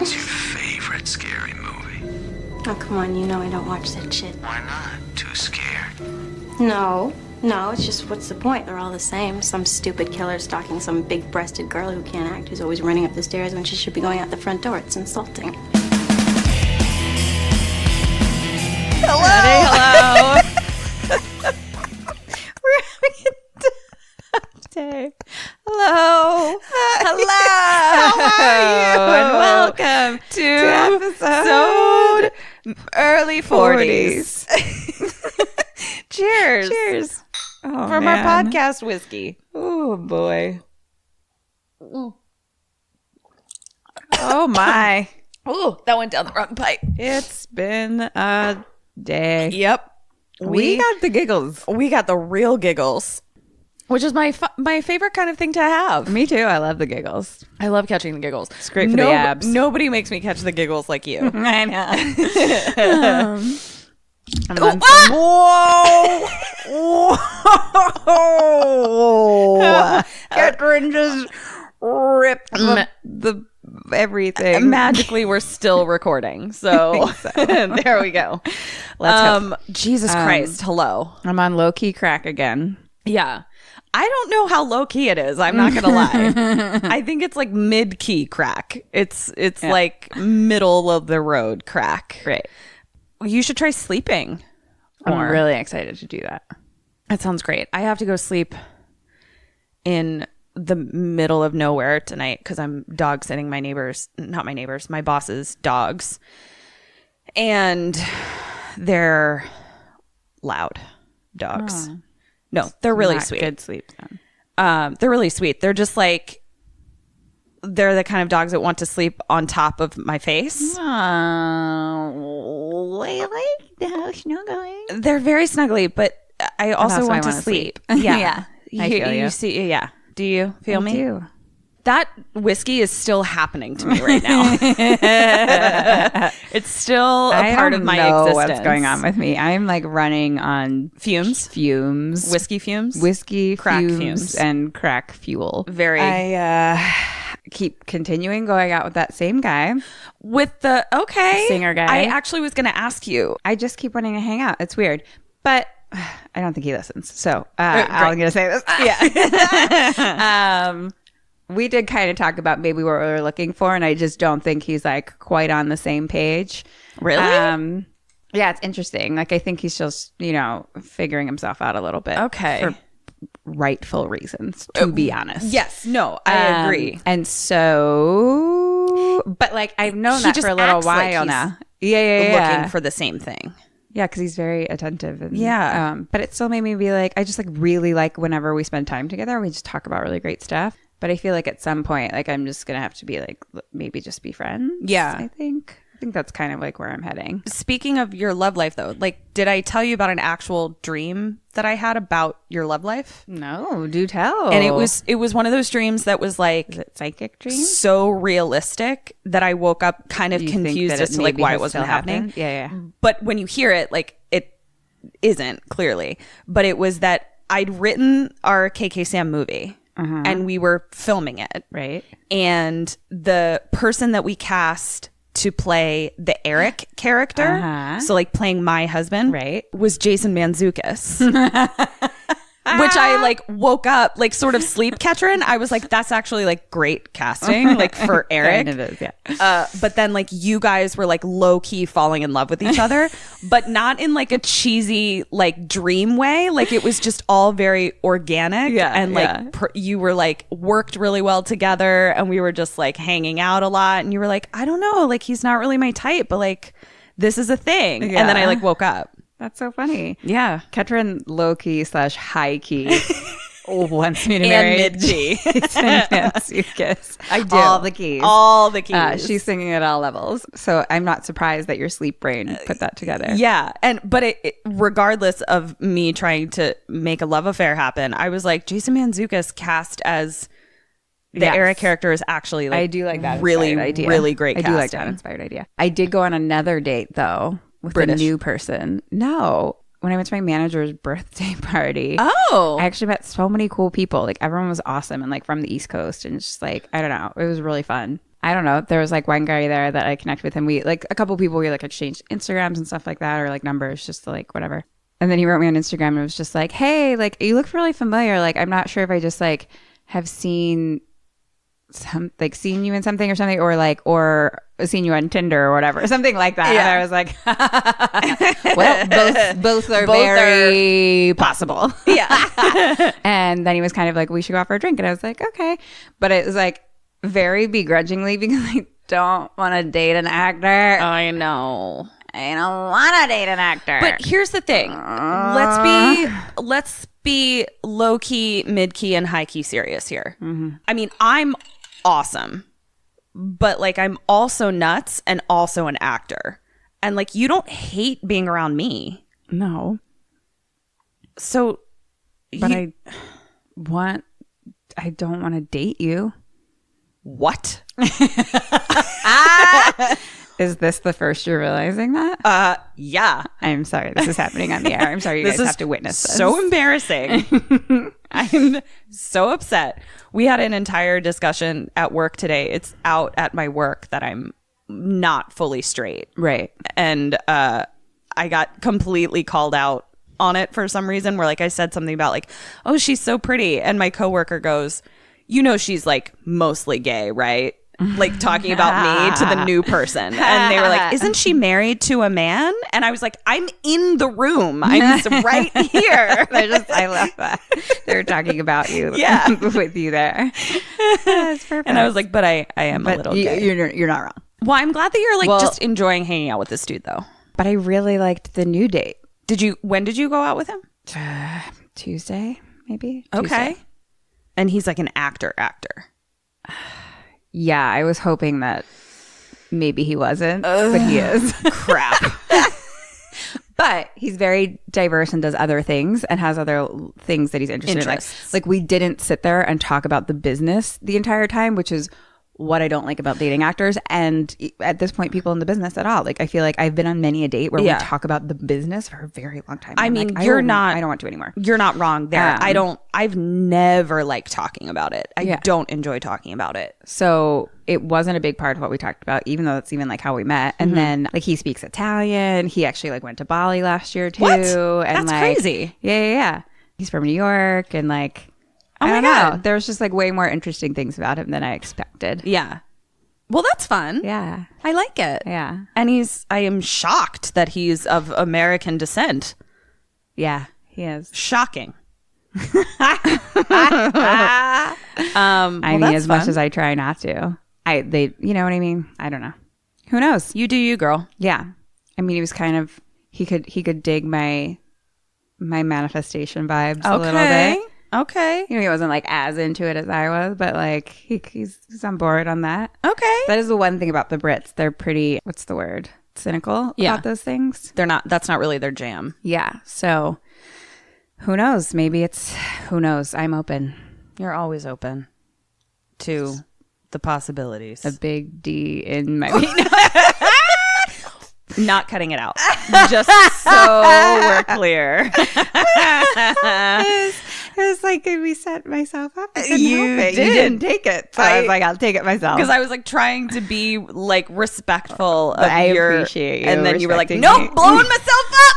What's your favorite scary movie? Oh, come on, you know I don't watch that shit. Why not? Too scared? No, it's just what's the point? They're all the same. Some stupid killer stalking some big-breasted girl who can't act, who's always running up the stairs when she should be going out the front door. It's insulting. Hello. We're having a tough day. Hello. How are you? And welcome to episode early 40s. Cheers. Cheers. Oh, From man. our podcast whiskey. Oh, boy. Oh, my. Oh, that went down the wrong pipe. It's been a day. Yep. We got the giggles. We got the real giggles, which is my favorite kind of thing to have. Me too. I love the giggles. I love catching the giggles. It's great for the abs. Nobody makes me catch the giggles like you. I know. Whoa! Catherine just ripped the everything. Magically, we're still recording. So, there we go. Jesus Christ. Hello. I'm on low key crack again. Yeah. I don't know how low key it is. I'm not going to lie. I think it's like mid key crack. It's like middle of the road crack. Right. You should try sleeping. I'm really excited to do that. That sounds great. I have to go sleep in the middle of nowhere tonight because I'm dog sitting my boss's dogs. And they're loud dogs. Oh. No, they're really Not sweet. Good sleep then. They're really sweet. They're just like, they're the kind of dogs that want to sleep on top of my face. Oh, I like the snuggling. They're very snuggly, but I also want to wanna sleep. Yeah. Yeah. I feel you. See, yeah. Do you feel me? do. That whiskey is still happening to me right now. It's still a part of my existence. What's going on with me? I'm like running on Fumes? whiskey fumes, Crack fumes, fumes. and crack fuel. Very. I keep continuing going out with that same guy. With the, okay. Singer guy. I actually was going to ask you. I just keep wanting to hang out. It's weird, but I don't think he listens. So I'm going to say this. Yeah. We did kind of talk about maybe what we were looking for, and I just don't think he's like quite on the same page. Really? Yeah, it's interesting. Like, I think he's just, figuring himself out a little bit. Okay. For rightful reasons, to be honest. Yes. No, I agree. And so, but like, I've known He that just for a little acts like while he's now. Yeah. Looking for the same thing. Yeah, because he's very attentive. And, Yeah. but it still made me be like, I just like really like whenever we spend time together, we just talk about really great stuff. But I feel like at some point, like I'm just going to have to be like, maybe just be friends. Yeah. I think that's kind of like where I'm heading. Speaking of your love life, though, like, did I tell you about an actual dream that I had about your love life? No, do tell. And it was one of those dreams that was like, Is it psychic dreams? so realistic that I woke up kind of You think confused that as to like maybe why has it wasn't still happening. happened? Yeah. But when you hear it, like, it isn't clearly. But it was that I'd written our Sam movie. And we were filming it. Right. And the person that we cast to play the Eric character, so like playing my husband, Right. was Jason Mantzoukas. Which I like woke up, like sort of sleep catcher. I was like, that's actually like great casting, like for Eric. And it is, yeah. But then like you guys were like low key falling in love with each other, but not in like a cheesy like dream way. Like it was just all very organic. Yeah, And like you were like worked really well together, and we were just like hanging out a lot. And you were like, I don't know, like he's not really my type, but like this is a thing. Yeah. And then I like woke up. That's so funny. Yeah. Ketrin low key / high key wants me to And marry mid-key. Jason Mantzoukas. I do. All the keys. All the keys. She's singing at all levels. So I'm not surprised that your sleep brain put that together. Yeah. But it, regardless of me trying to make a love affair happen, I was like, Jason Mantzoukas cast as the Yes. Eric character is actually like, I do like that really, inspired idea. really great I casting. do like that inspired idea. I did go on another date though with British. a new person. No. When I went to my manager's birthday party. Oh. I actually met so many cool people. Like everyone was awesome and like from the East Coast, and it's just like, I don't know. It was really fun. I don't know. There was like one guy there that I connected with, and we like a couple people we like exchanged Instagrams and stuff like that, or like numbers, just to like whatever. And then he wrote me on Instagram and it was just like, hey, like you look really familiar. Like I'm not sure if I just like have seen seen you in something or something, or seen you on Tinder or whatever, something like that. Yeah. And I was like, well, both are very possible. Yeah. And then he was kind of like, we should go out for a drink. And I was like, okay. But it was like very begrudgingly because I don't want to date an actor. I know. I don't want to date an actor. But here's the thing. Let's be low key, mid key, and high key serious here. Mm-hmm. I mean, I'm awesome, but like I'm also nuts and also an actor. And like you don't hate being around me. No. So but I don't want to date you. What? Is this the first you're realizing that? Yeah. I'm sorry. This is happening on the air. I'm sorry you guys have to witness this. So embarrassing. I'm so upset. We had an entire discussion at work today. It's out at my work that I'm not fully straight. Right. And I got completely called out on it for some reason, where like I said something about like, oh, she's so pretty. And my coworker goes, you know, she's like mostly gay, right? Like talking about me to the new person. And they were like, isn't she married to a man? And I was like, I'm in the room. I'm right here. I love that. They're talking about you. Yeah. With you there. That's perfect. And I was like, but I am a little gay. You're not wrong. Well, I'm glad that you're like just enjoying hanging out with this dude though. But I really liked the new date. When did you go out with him? Tuesday, maybe. Okay. Tuesday. And he's like an actor. Yeah, I was hoping that maybe he wasn't, but he is. Crap. But he's very diverse and does other things and has other things that he's interested in. Like we didn't sit there and talk about the business the entire time, which is what I don't like about dating actors. And at this point, people in the business at all. Like I feel like I've been on many a date where we talk about the business for a very long time. I mean, like, I don't want to anymore. You're not wrong there. I've never liked talking about it. I don't enjoy talking about it. So it wasn't a big part of what we talked about, even though that's even like how we met. And then like he speaks Italian. He actually like went to Bali last year too. What? And that's crazy. Yeah. He's from New York and like, oh my God. There was just like way more interesting things about him than I expected. Yeah. Well, that's fun. Yeah. I like it. Yeah. And I am shocked that he's of American descent. Yeah, he is. Shocking. I mean, as fun. much as I try not to. You know what I mean? I don't know. Who knows? You do you, girl. Yeah. I mean, he was kind of, he could dig my manifestation vibes a little bit. Okay. You know, he wasn't like as into it as I was, but like he's on board on that. Okay. That is the one thing about the Brits. They're pretty, what's the word? Cynical about those things. That's not really their jam. Yeah. So who knows? Who knows? I'm open. You're always open to the possibilities. A big D in my Not cutting it out. Just so we're clear. It was like we set myself up. You didn't take it. So I was like, I'll take it myself. Because I was like trying to be like respectful of I appreciate you. And then you were like, nope, blowing myself up.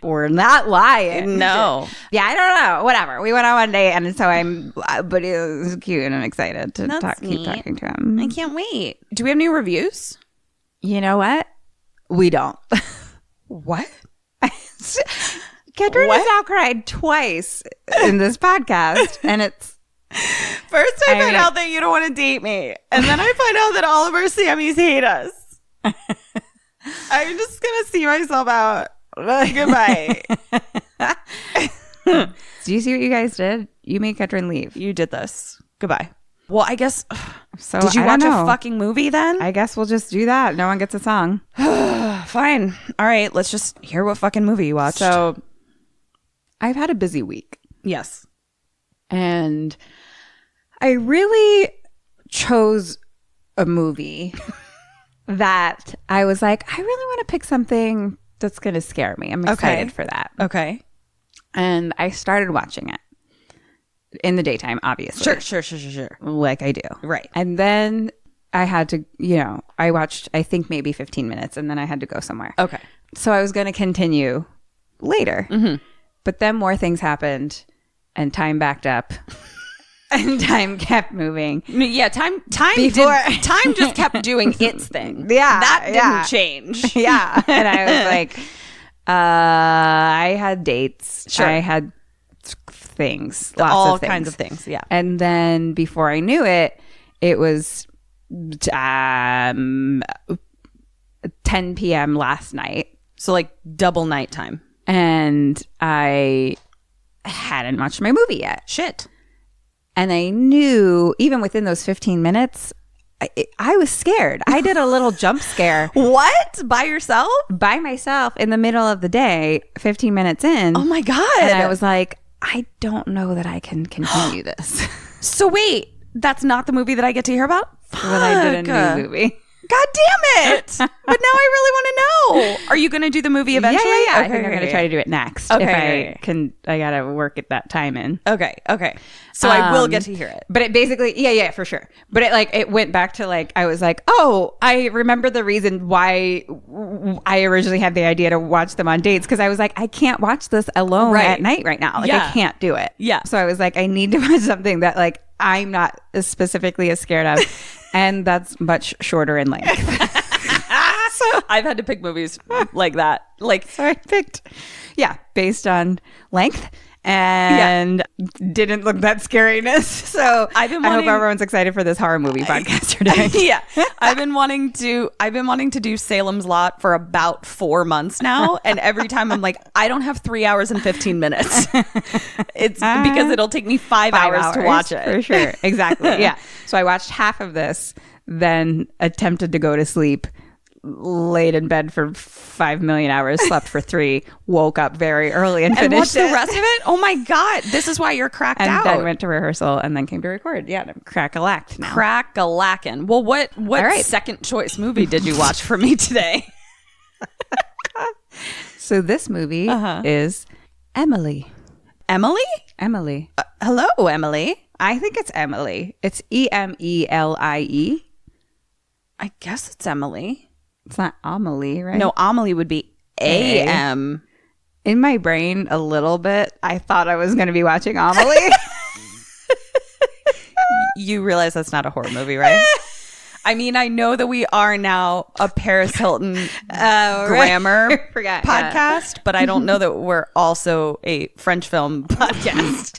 We're not lying. No. Yeah, I don't know. Whatever. We went on one day, and so but it was cute, and I'm excited to keep talking to him. I can't wait. Do we have any reviews? You know what? We don't. What? Katrina has now cried twice in this podcast, and it's... First I find out that you don't want to date me, and then I find out that all of our Sammys hate us. I'm just going to see myself out. Goodbye. Do you see what you guys did? You made Ketrin leave. You did this. Goodbye. Well, I guess... So did you watch a fucking movie then? I guess we'll just do that. No one gets a song. Fine. All right. Let's just hear what fucking movie you watched. So I've had a busy week. Yes. And I really chose a movie that I was like, I really want to pick something that's going to scare me. I'm excited for that. Okay. And I started watching it. in the daytime, obviously. Sure. Like I do. Right. And then I had to, I watched, I think maybe 15 minutes and then I had to go somewhere. Okay. So I was going to continue later. Mm-hmm. But then more things happened and time backed up. And time kept moving. Yeah, time just kept doing its thing. Yeah. That didn't change. Yeah. And I was like, I had dates. Sure. I had things. All of things. kinds of things. Yeah. And then before I knew it, it was 10 p.m. last night. So like double nighttime. And I hadn't watched my movie yet. Shit. And I knew, even within those 15 minutes, I was scared. I did a little jump scare. What? By yourself? By myself in the middle of the day, 15 minutes in. Oh my God. And I was like, I don't know that I can continue this. So wait, that's not the movie that I get to hear about? When I did a new movie. God damn it. But now I really want to know. Are you going to do the movie eventually? Yeah. Okay, I think I'm going to try to do it next. Okay. If I got to work at that time in. Okay. So I will get to hear it. But it basically, yeah, for sure. But it went back to I was like, oh, I remember the reason why I originally had the idea to watch them on dates. Cause I was like, I can't watch this alone at night right now. I can't do it. Yeah. So I was like, I need to watch something that I'm not specifically as scared of. And that's much shorter in length. So I've had to pick movies like that. So I picked, based on length and didn't look that scariness. So I hope everyone's excited for this horror movie podcast today. Yeah. I've been wanting to do Salem's Lot for about 4 months now. And every time I'm like, I don't have 3 hours and 15 minutes. It's because it'll take me 5 hours to watch it. For sure. Exactly. Yeah. So I watched half of this, then attempted to go to sleep, laid in bed for 5 million hours, slept for 3, woke up very early and finished watched the rest of it. Oh my God. This is why you're cracked out. And then went to rehearsal and then came to record. Yeah. I'm crack-a-lacked now. Crack-a-lackin'. Well, what second choice movie did you watch for me today? So this movie is Emelie. Emelie? Emelie. Hello, Emelie. I think it's Emelie. It's Emelie. I guess it's Emelie. It's not Amelie, right? No, Amelie would be A-M. In my brain, a little bit, I thought I was going to be watching Amelie. You realize that's not a horror movie, right? I mean, I know that we are now a Paris Hilton grammar podcast, but I don't know that we're also a French film podcast.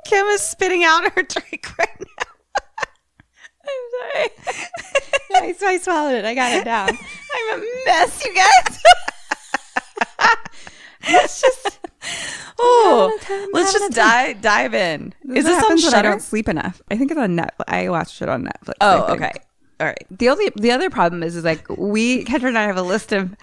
Kim is spitting out her drink right now. I'm sorry. I swallowed it. I got it down. I'm a mess, you guys. Let's just dive in. Is this on Shudder? I don't sleep enough. I think it's on Netflix. I watched it on Netflix. Oh, okay. All right. The other problem is Kendra and I have a list of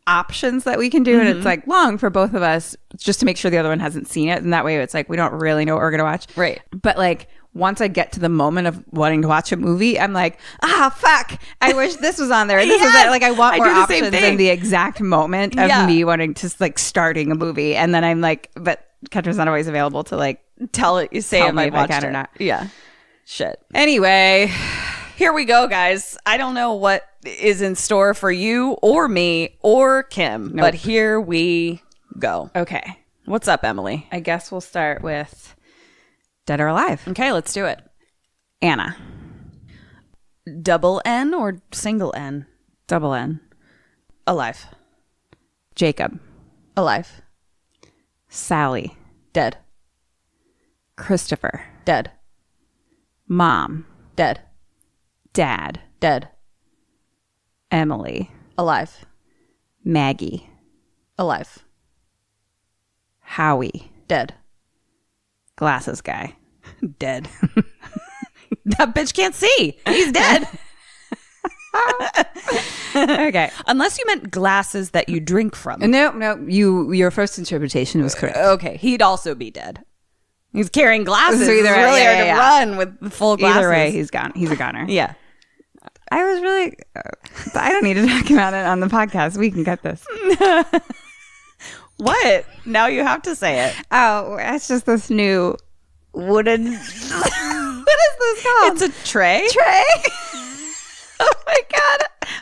options that we can do, and it's long for both of us, just to make sure the other one hasn't seen it, and that way it's we don't really know what we're gonna watch. Right. But once I get to the moment of wanting to watch a movie, I'm like, fuck, I wish this was on there. This is it. I want more options in the exact moment of me wanting to starting a movie. And then I'm but Kendra's not always available to tell me if I watched it or not. Yeah. Shit. Anyway, here we go, guys. I don't know what is in store for you or me or Kim, but here we go. Okay. What's up, Emelie? I guess we'll start with Dead or Alive. Okay, let's do it. Anna. Double N or single N? Double N. Alive. Jacob. Alive. Sally. Dead. Christopher. Dead. Mom. Dead. Dad. Dead. Emelie. Alive. Maggie. Alive. Howie. Dead. Glasses guy. Dead. That bitch can't see. He's dead. Okay. Unless you meant glasses that you drink from. No. Your first interpretation was correct. Okay. He'd also be dead. He's carrying glasses. So either it's way, really hard to run with full glasses. Either way, he's gone. He's a goner. Yeah. I was really... I don't need to talk about it on the podcast. We can cut this. What? Now you have to say it. Oh, it's just this new wooden. What is this called? It's a tray. Tray. Oh my god.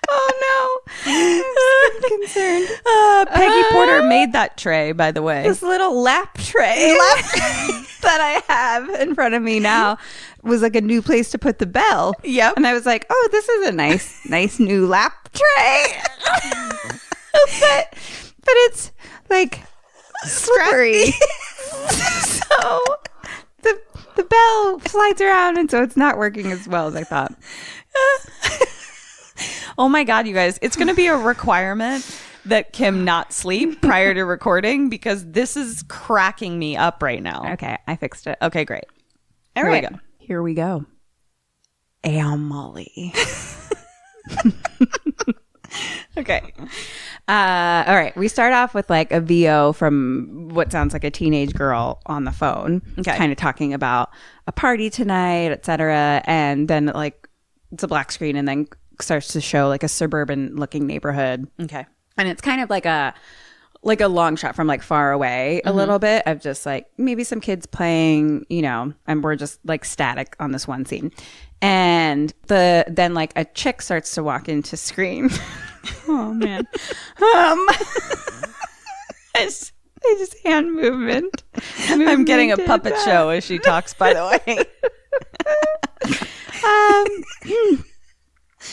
Oh no. I'm so concerned. Peggy Porter made that tray, by the way. This little lap tray that I have in front of me now was like a new place to put the bell. Yep. And I was like, oh, this is a nice new lap tray. but it's like slippery. So the bell slides around, and so it's not working as well as I thought. Oh my God, you guys. It's going to be a requirement that Kim not sleep prior to recording because this is cracking me up right now. Okay, I fixed it. Okay, great. All Here we right, go. Here we go. Emelie. Okay. All right. We start off with like a VO from what sounds like a teenage girl on the phone. Okay. Kind of talking about a party tonight, etc. And then like it's a black screen and then starts to show like a suburban looking neighborhood. Okay. And it's kind of like a long shot from like far away a little bit of just like maybe some kids playing, you know, and we're just like static on this one scene. And then like a chick starts to walk into screen. Oh man. It's just hand movement. I'm getting a puppet show as she talks, by the way.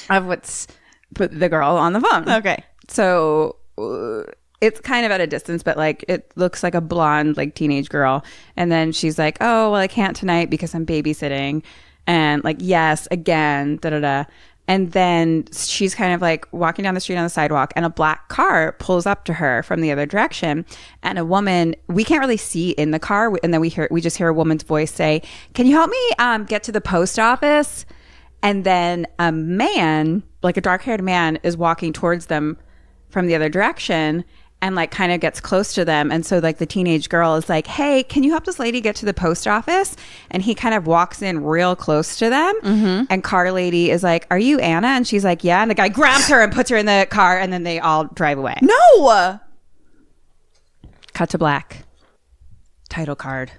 Of what's put the girl on the phone. Okay. So it's kind of at a distance, but like it looks like a blonde, like teenage girl. And then she's like, oh, well, I can't tonight because I'm babysitting. And like, yes, again, da da da. And then she's kind of like walking down the street on the sidewalk and a black car pulls up to her from the other direction. And a woman, we can't really see in the car. And then we just hear a woman's voice say, can you help me get to the post office? And then a man, like a dark haired man, is walking towards them from the other direction and like kind of gets close to them. And so like the teenage girl is like, hey, can you help this lady get to the post office? And he kind of walks in real close to them. Mm-hmm. And car lady is like, are you Anna? And she's like, yeah. And the guy grabs her and puts her in the car and then they all drive away. No. Cut to black. Title card.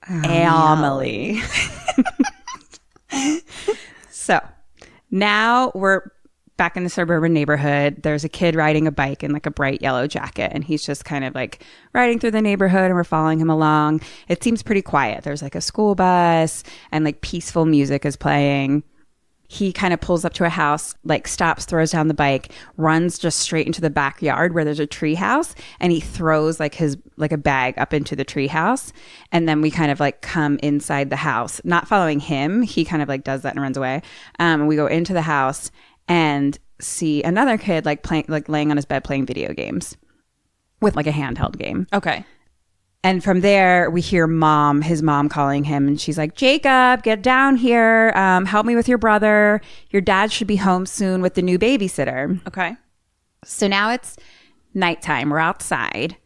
Emelie. So now we're back in the suburban neighborhood. There's a kid riding a bike in like a bright yellow jacket, and he's just kind of like riding through the neighborhood, and we're following him along. It seems pretty quiet. There's like a school bus and like peaceful music is playing. He kind of pulls up to a house, like stops, throws down the bike, runs just straight into the backyard where there's a tree house, and he throws like a bag up into the tree house. And then we kind of like come inside the house, not following him. He kind of like does that and runs away. And we go into the house and see another kid like playing, like laying on his bed playing video games with like a handheld game. Okay. And from there, we hear his mom calling him. And she's like, Jacob, get down here. Help me with your brother. Your dad should be home soon with the new babysitter. Okay. So now it's nighttime. We're outside.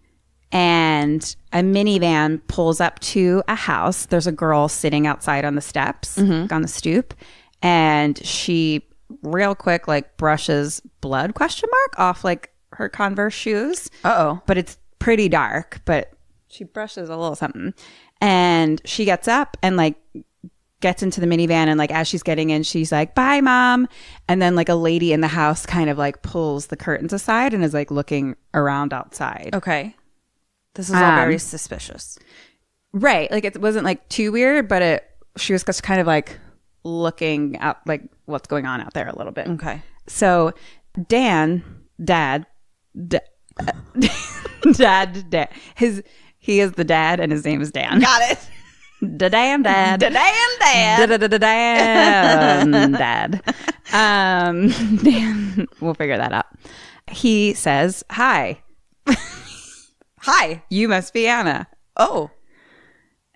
And a minivan pulls up to a house. There's a girl sitting outside on the steps, on the stoop. And she real quick like brushes blood ? Off like her Converse shoes. Uh-oh. But it's pretty dark. But she brushes a little something, and she gets up and like gets into the minivan, and like as she's getting in, she's like, bye mom. And then like a lady in the house kind of like pulls the curtains aside and is like looking around outside. Okay. This is all very suspicious. Right. Like it wasn't like too weird, but she was just kind of like looking at like what's going on out there a little bit. Okay. So dad, he is the dad, and his name is Dan. Got it. Da damn dad. Da damn dad. Da da da damn dad. Dan, we'll figure that out. He says, "Hi, Hi. you must be Anna." Oh.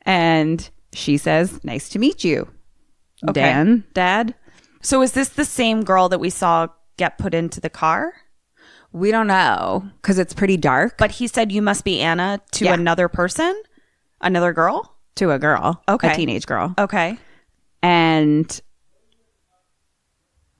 And she says, "Nice to meet you." Okay. Dan, dad. So is this the same girl that we saw get put into the car? We don't know because it's pretty dark. But he said you must be Anna to Yeah. another person? Another girl? To a girl, Okay. a teenage girl. Okay. And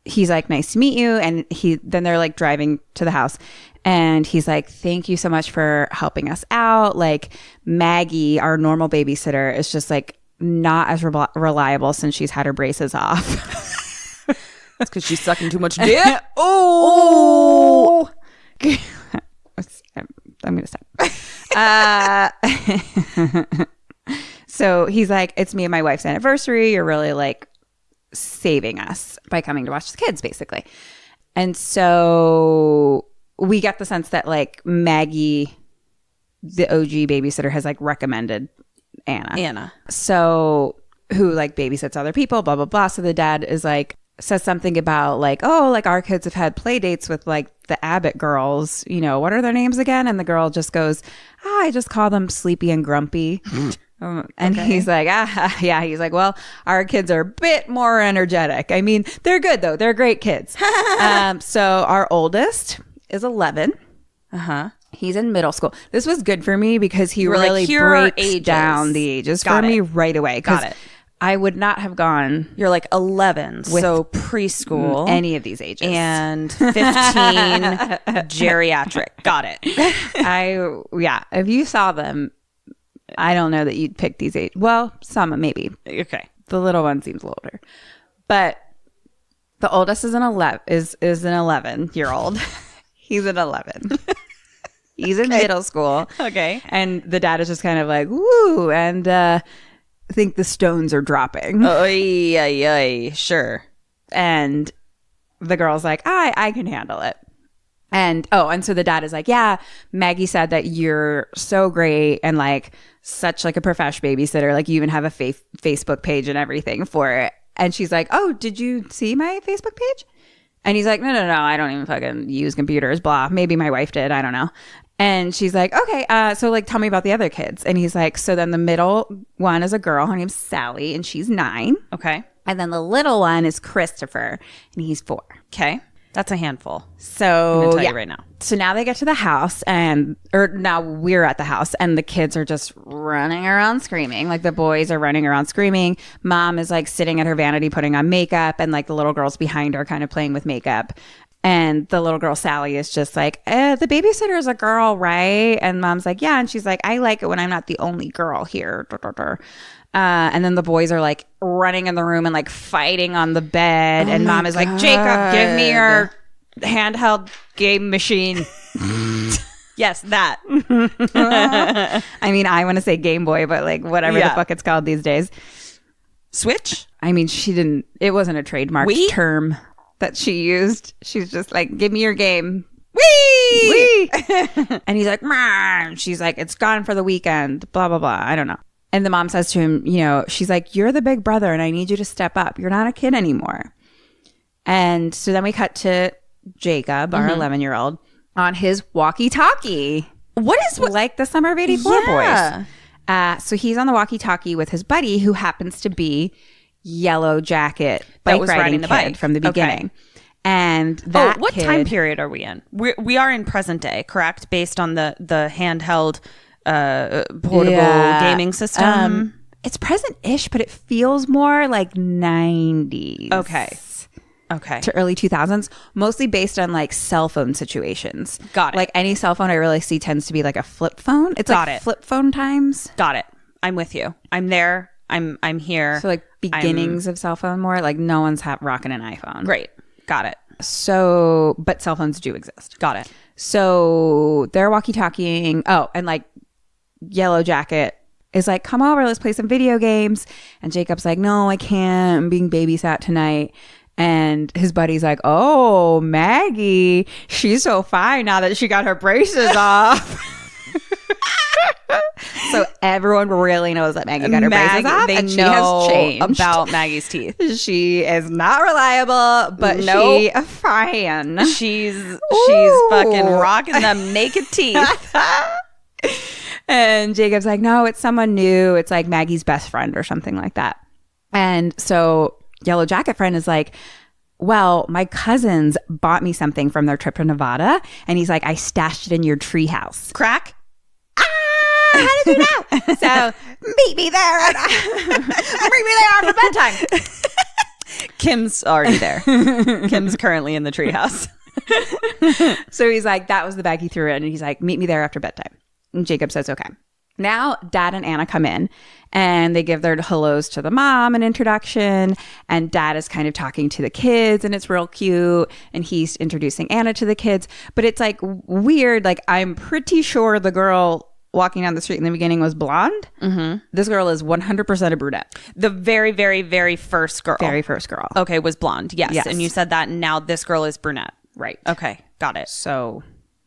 he's like, nice to meet you. And then they're like driving to the house. And he's like, thank you so much for helping us out. Like Maggie, our normal babysitter, is just like not as reliable since she's had her braces off. That's because she's sucking too much dick. Oh. I'm going to stop. So he's like, it's me and my wife's anniversary. You're really like saving us by coming to watch the kids, basically. And so we get the sense that like Maggie, the OG babysitter, has like recommended Anna. So who like babysits other people, blah, blah, blah. So the dad is like, says something about like, oh, like our kids have had play dates with like the Abbott girls, you know, what are their names again? And the girl just goes, I just call them Sleepy and Grumpy. And he's like, yeah. He's like, well, our kids are a bit more energetic. I mean, they're good though. They're great kids. So our oldest is 11. He's in middle school. This was good for me because he really breaks down the ages for me right away. Got it. I would not have gone. You're like 11, so preschool. Any of these ages. And 15 geriatric. Got it. If you saw them, I don't know that you'd pick these ages. Well, some maybe. Okay. The little one seems a little older. But the oldest is an 11-year-old. He's an 11. He's in middle school. Okay. And the dad is just kind of like, woo, and I think the stones are dropping. Sure. And the girl's like, I can handle it. And so the dad is like, yeah, Maggie said that you're so great and like such like a professional babysitter. Like you even have a Facebook page and everything for it. And she's like, oh, did you see my Facebook page? And he's like, no, I don't even fucking use computers, blah. Maybe my wife did. I don't know. And she's like, okay, so like tell me about the other kids. And he's like, so then the middle one is a girl. Her name's Sally and she's 9. Okay. And then the little one is Christopher and he's 4. Okay. That's a handful. So I'm gonna tell you right now. So now they get to the house now we're at the house and the kids are just running around screaming. Like the boys are running around screaming. Mom is like sitting at her vanity putting on makeup and like the little girl's behind her kind of playing with makeup. And the little girl, Sally, is just like, the babysitter is a girl, right? And mom's like, yeah. And she's like, I like it when I'm not the only girl here. And then the boys are like running in the room and like fighting on the bed. And mom is like, Jacob, give me your handheld game machine. Yes, that. I mean, I want to say Game Boy, but like whatever the fuck it's called these days. Switch? I mean, it wasn't a trademark term that she used. She's just like, give me your game. Wee! And he's like, Mom. She's like, it's gone for the weekend. Blah, blah, blah. I don't know. And the mom says to him, you know, she's like, you're the big brother and I need you to step up. You're not a kid anymore. And so then we cut to Jacob, our 11-year-old, on his walkie-talkie. What is like the Summer of 84 boys. So he's on the walkie-talkie with his buddy who happens to be Yellow Jacket bike riding the bike from the beginning. Okay. And that what time period are we in? We are in present day, correct? Based on the handheld portable gaming system. It's present-ish, but it feels more like 90s. Okay. To early 2000s, mostly based on like cell phone situations. Got it. Like any cell phone I really see tends to be like a flip phone. It's flip phone times. Got it. I'm with you. I'm there. I'm here. So like beginnings of cell phone more. Like no one's rocking an iPhone. Great. Got it. So, but cell phones do exist. Got it. So they're walkie-talkieing. Oh, and like Yellow Jacket is like, come over, let's play some video games. And Jacob's like, no, I can't. I'm being babysat tonight. And his buddy's like, oh, Maggie, she's so fine now that she got her braces off. So everyone really knows that Maggie got her braces off and she has changed about Maggie's teeth. She is not reliable, but she a fan. She's fucking rocking them naked teeth. And Jacob's like, no, it's someone new. It's like Maggie's best friend or something like that. And so Yellow Jacket friend is like, well, my cousins bought me something from their trip to Nevada. And he's like, I stashed it in your treehouse. Crack? How did you know? So meet me there. Bring me there after bedtime. Kim's already there. Kim's currently in the treehouse. So he's like, that was the bag he threw in. And he's like, meet me there after bedtime. And Jacob says, okay. Now Dad and Anna come in and they give their hellos to the mom, an introduction, and Dad is kind of talking to the kids and it's real cute, and he's introducing Anna to the kids, but it's like weird. Like, I'm pretty sure the girl walking down the street in the beginning was blonde. Mm-hmm. This girl is 100% a brunette. The very, very, very first girl. Very first girl. Okay, was blonde. Yes. Yes. And you said that, and now this girl is brunette. Right. Okay, got it. So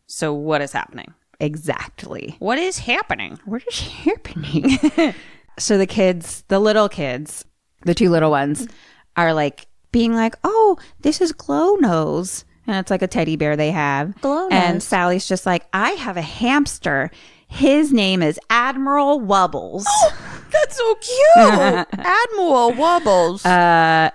what is happening? exactly. What is happening? What is happening? So the kids, the little kids, the two little ones are like being like, oh, this is Glow Nose. And it's like a teddy bear they have. Glow Nose. And Sally's just like, I have a hamster. His name is Admiral Wubbles. Oh, that's so cute. Admiral Wubbles.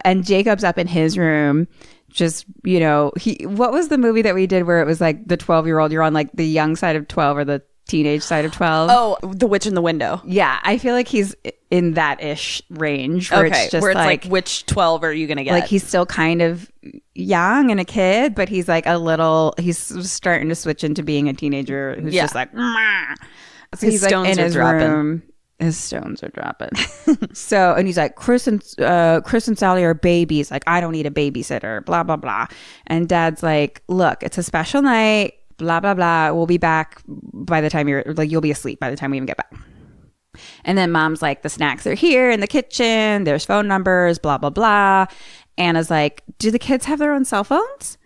And Jacob's up in his room. Just, you know, what was the movie that we did where it was like the 12-year-old, you're on like the young side of 12 or the teenage side of 12? Oh, The Witch in the Window. Yeah, I feel like he's in that ish range where Okay, it's just where it's like which 12 are you going to get? Like he's still kind of young and a kid, but he's like he's starting to switch into being a teenager who's just like, "Mah." So His he's like stones in are his dropping. room. His stones are dropping. So, and he's like, Chris and Sally are babies. Like, I don't need a babysitter, blah, blah, blah. And Dad's like, look, it's a special night, blah, blah, blah. We'll be back by the time you'll be asleep by the time we even get back. And then Mom's like, the snacks are here in the kitchen. There's phone numbers, blah, blah, blah. Anna's like, do the kids have their own cell phones?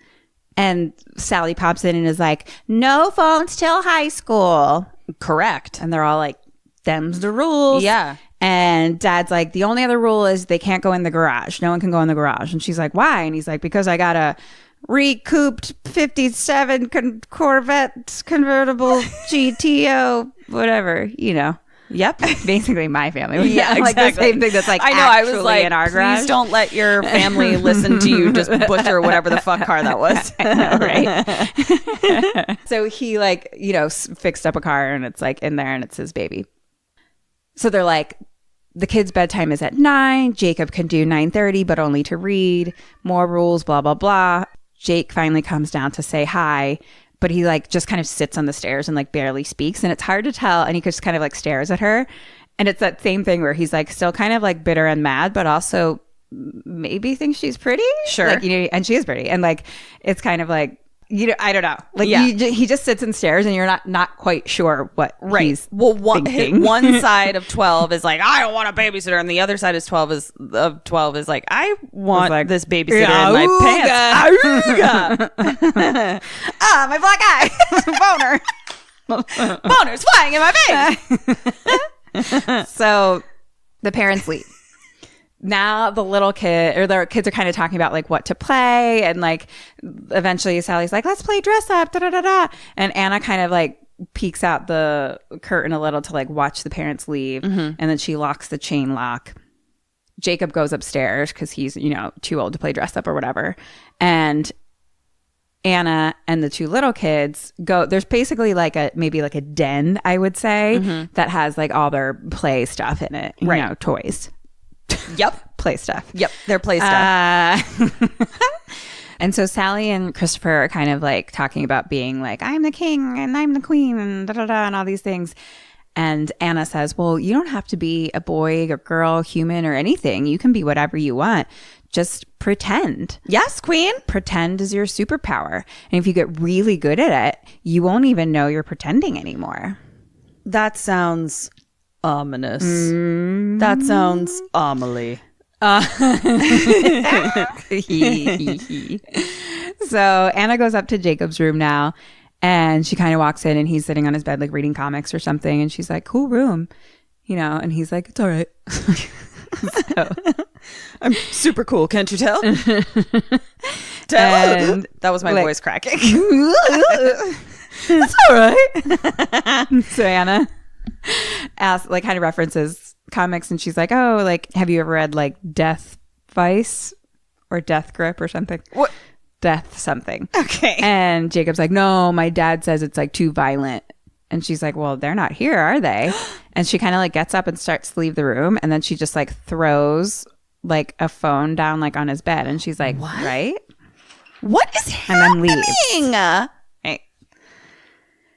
And Sally pops in and is like, no phones till high school. Correct. And they're all like, them's the rules. Yeah. And Dad's like, the only other rule is they can't go in the garage. No one can go in the garage. And she's like, why? And he's like, because I got a recouped 57 Corvette convertible GTO, whatever, you know. Yep. Basically my family. Yeah, like exactly. the same thing that's like I know. I was actually like, in our garage. please don't let your family listen to you just butcher whatever the fuck car that was. I know, right? So he like, you know, fixed up a car and it's like in there and it's his baby. So they're like, the kid's bedtime is at 9. Jacob can do 9:30, but only to read. More rules, blah, blah, blah. Jake finally comes down to say hi, but he like just kind of sits on the stairs and like barely speaks. And it's hard to tell. And he just kind of like stares at her. And it's that same thing where he's like still kind of like bitter and mad, but also maybe thinks she's pretty. Sure. Like, you know, and she is pretty. And like, it's kind of like, you know, I don't know. Like Yeah. he just sits and stares and you're not quite sure what he's one thinking. side of 12 is like, I don't want a babysitter, and the other side is 12 is like, I want like, this babysitter in my pants. Auga. My black eye. Boner. Boner's flying in my face. So the parents leave. Now the little kid or the kids are kind of talking about like what to play, and like eventually Sally's like, let's play dress up, da da da da. And Anna kind of like peeks out the curtain a little to like watch the parents leave, and then she locks the chain lock. Jacob goes upstairs because he's, you know, too old to play dress up or whatever, and Anna and the two little kids go. There's basically like maybe like a den, I would say, that has like all their play stuff in it, you know, toys. Yep. Play stuff. Yep. Their play stuff. And so Sally and Christopher are kind of like talking about being like, I'm the king and I'm the queen and da da da and all these things. And Anna says, well, you don't have to be a boy or girl, human or anything. You can be whatever you want. Just pretend. Yes, queen. Pretend is your superpower. And if you get really good at it, you won't even know you're pretending anymore. That sounds ominous. That sounds Emelie. So Anna goes up to Jacob's room now, and she kind of walks in, and he's sitting on his bed like reading comics or something, and she's like, cool room, you know, and he's like, it's all right. So, I'm super cool, can't you tell? and that was my like, voice cracking. That's all right. So Anna asks, like, kind of references comics, and she's like, oh, like, have you ever read like Death Vice or Death Grip or something? What? Death something. Okay. And Jacob's like, no, my dad says it's like too violent. And she's like, well, they're not here, are they? And she kind of like gets up and starts to leave the room, and then she just like throws like a phone down like on his bed, and she's like, what? Right? What is and then happening? leaves. Right.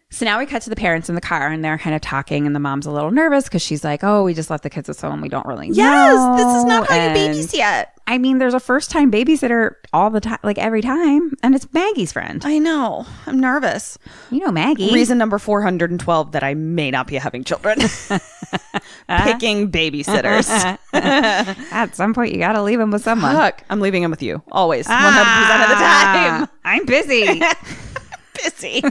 So now we cut to the parents in the car, and they're kind of talking, and the mom's a little nervous because she's like, oh, we just left the kids at home. We don't really know. Yes, this is not how you And, babysit. I mean, there's a first-time babysitter all the time, like every time, and it's Maggie's friend. I know. I'm nervous. You know Maggie. Reason number 412 that I may not be having children. Picking babysitters. At some point, you got to leave them with someone. Fuck. I'm leaving them with you. Always. 100% of the time. I'm busy. Busy.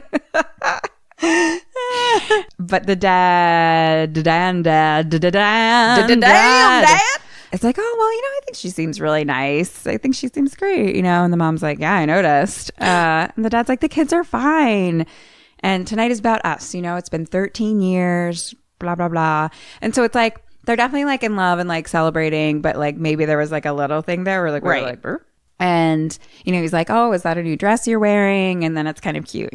But the dad, it's like, oh, well, I think she seems really nice. I think she seems great, And the mom's like, yeah, I noticed. And the dad's like, the kids are fine. And tonight is about us. It's been 13 years, blah, blah, blah. And so it's like, they're definitely like in love and like celebrating, but like maybe there was like a little thing there where like, we're like, burr. And, he's like, oh, is that a new dress you're wearing? And then it's kind of cute,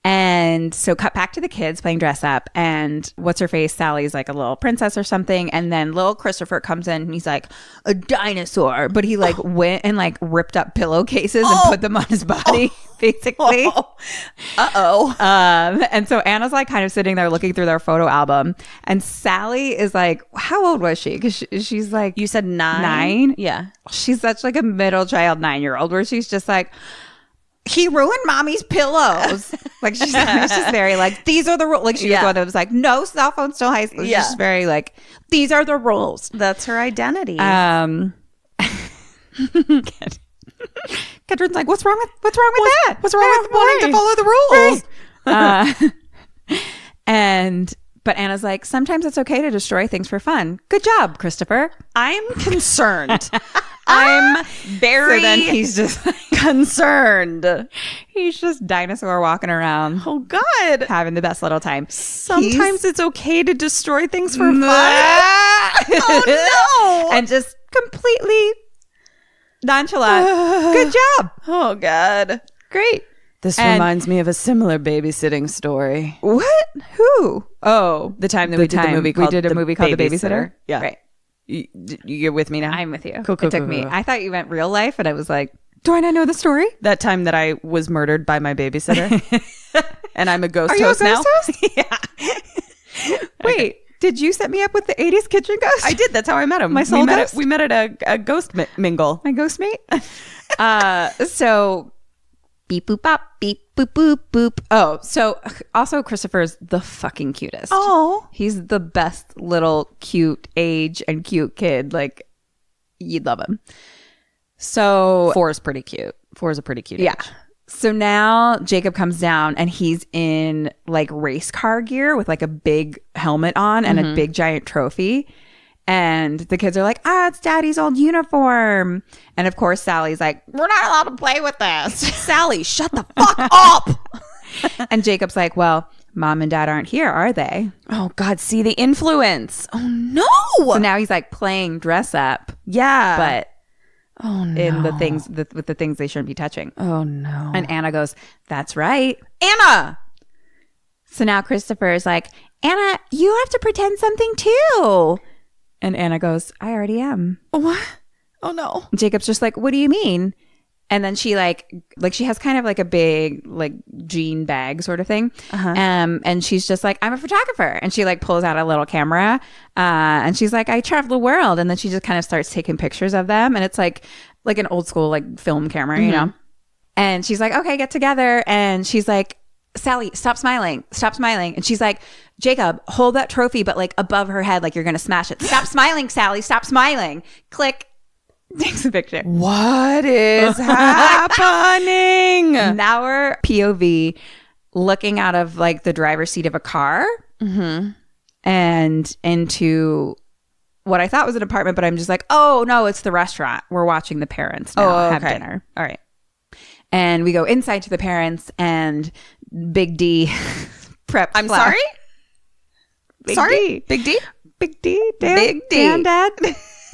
And so cut back to the kids playing dress up, and what's her face? Sally's like a little princess or something. And then little Christopher comes in and he's like a dinosaur, but he like went and like ripped up pillowcases and put them on his body, basically. And so Anna's like kind of sitting there looking through their photo album, and Sally is like, how old was she? Because she's like, You said 9? Yeah. She's such like a middle child 9-year-old where she's just like, he ruined mommy's pillows. Like she's just very like, these are the rules. Like she was one that was like, no cell phones till high school. She's just very like, these are the rules. That's her identity. Catherine Catherine's like, what's wrong with that? What's wrong with wanting to follow the rules? But Anna's like, sometimes it's okay to destroy things for fun. Good job, Christopher. I'm concerned. I'm very So then he's just like, concerned. He's just dinosaur walking around. Oh, God. Having the best little time. Sometimes it's okay to destroy things for fun. Oh, no. And just completely nonchalant. Good job. Oh, God. Great. This reminds me of a similar babysitting story. What? Who? Oh, The time that we did a movie called The Babysitter? Yeah. Right. You're with me now? I'm with you. Cool, it took me. I thought you meant real life, and I was like, do I not know the story? That time that I was murdered by my babysitter. And I'm a ghost Are you host a ghost now. host? Yeah. Wait, did you set me up with the 80s kitchen ghost? I did. That's how I met him. My soul ghost? We met at a ghost mingle. My ghost mate? So beep boop bop, beep boop boop boop. Oh, so also Christopher's the fucking cutest. Oh. He's the best little cute age and cute kid. Like, you'd love him. So 4 is pretty cute. 4 is a pretty cute age. So now Jacob comes down and he's in like race car gear with like a big helmet on and a big giant trophy. And the kids are like, it's daddy's old uniform. And of course, Sally's like, we're not allowed to play with this. Sally, shut the fuck up. And Jacob's like, well, mom and dad aren't here, are they? Oh, God. See the influence. Oh, no. So now he's like playing dress up. Yeah. But in the things with the things they shouldn't be touching. Oh, no. And Anna goes, that's right. Anna. So now Christopher is like, Anna, you have to pretend something too. And Anna goes, I already am. What? Oh, no. Jacob's just like, what do you mean? And then she like she has kind of like a big like jean bag sort of thing. And she's just like, I'm a photographer. And she like pulls out a little camera. And she's like, I travel the world. And then she just kind of starts taking pictures of them. And it's like an old school like film camera, you know? And she's like, okay, get together. And she's like, Sally, stop smiling. Stop smiling. And she's like, Jacob, hold that trophy, but like above her head, like you're going to smash it. Stop smiling, Sally. Stop smiling. Click. Takes a picture. What is happening? Now we're POV looking out of like the driver's seat of a car and into what I thought was an apartment, but I'm just like, oh no, it's the restaurant. We're watching the parents now have dinner. All right. And we go inside to the parents and Big D prep. I'm flour. sorry? Big Sorry? D. Big D? Big D. Dan, Big D. Dan, Dad.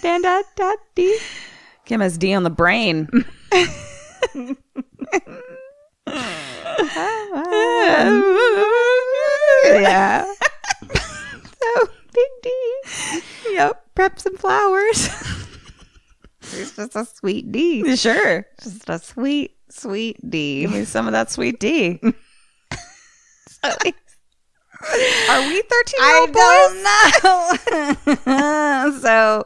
Dan, Dad, Dad, D. Kim has D on the brain. Yeah. So Big D. Yep. Prep some flowers. It's just a sweet D. Sure. Just a sweet, Sweet D. Give me some of that sweet D. Are we 13-year-old boys? I don't know. So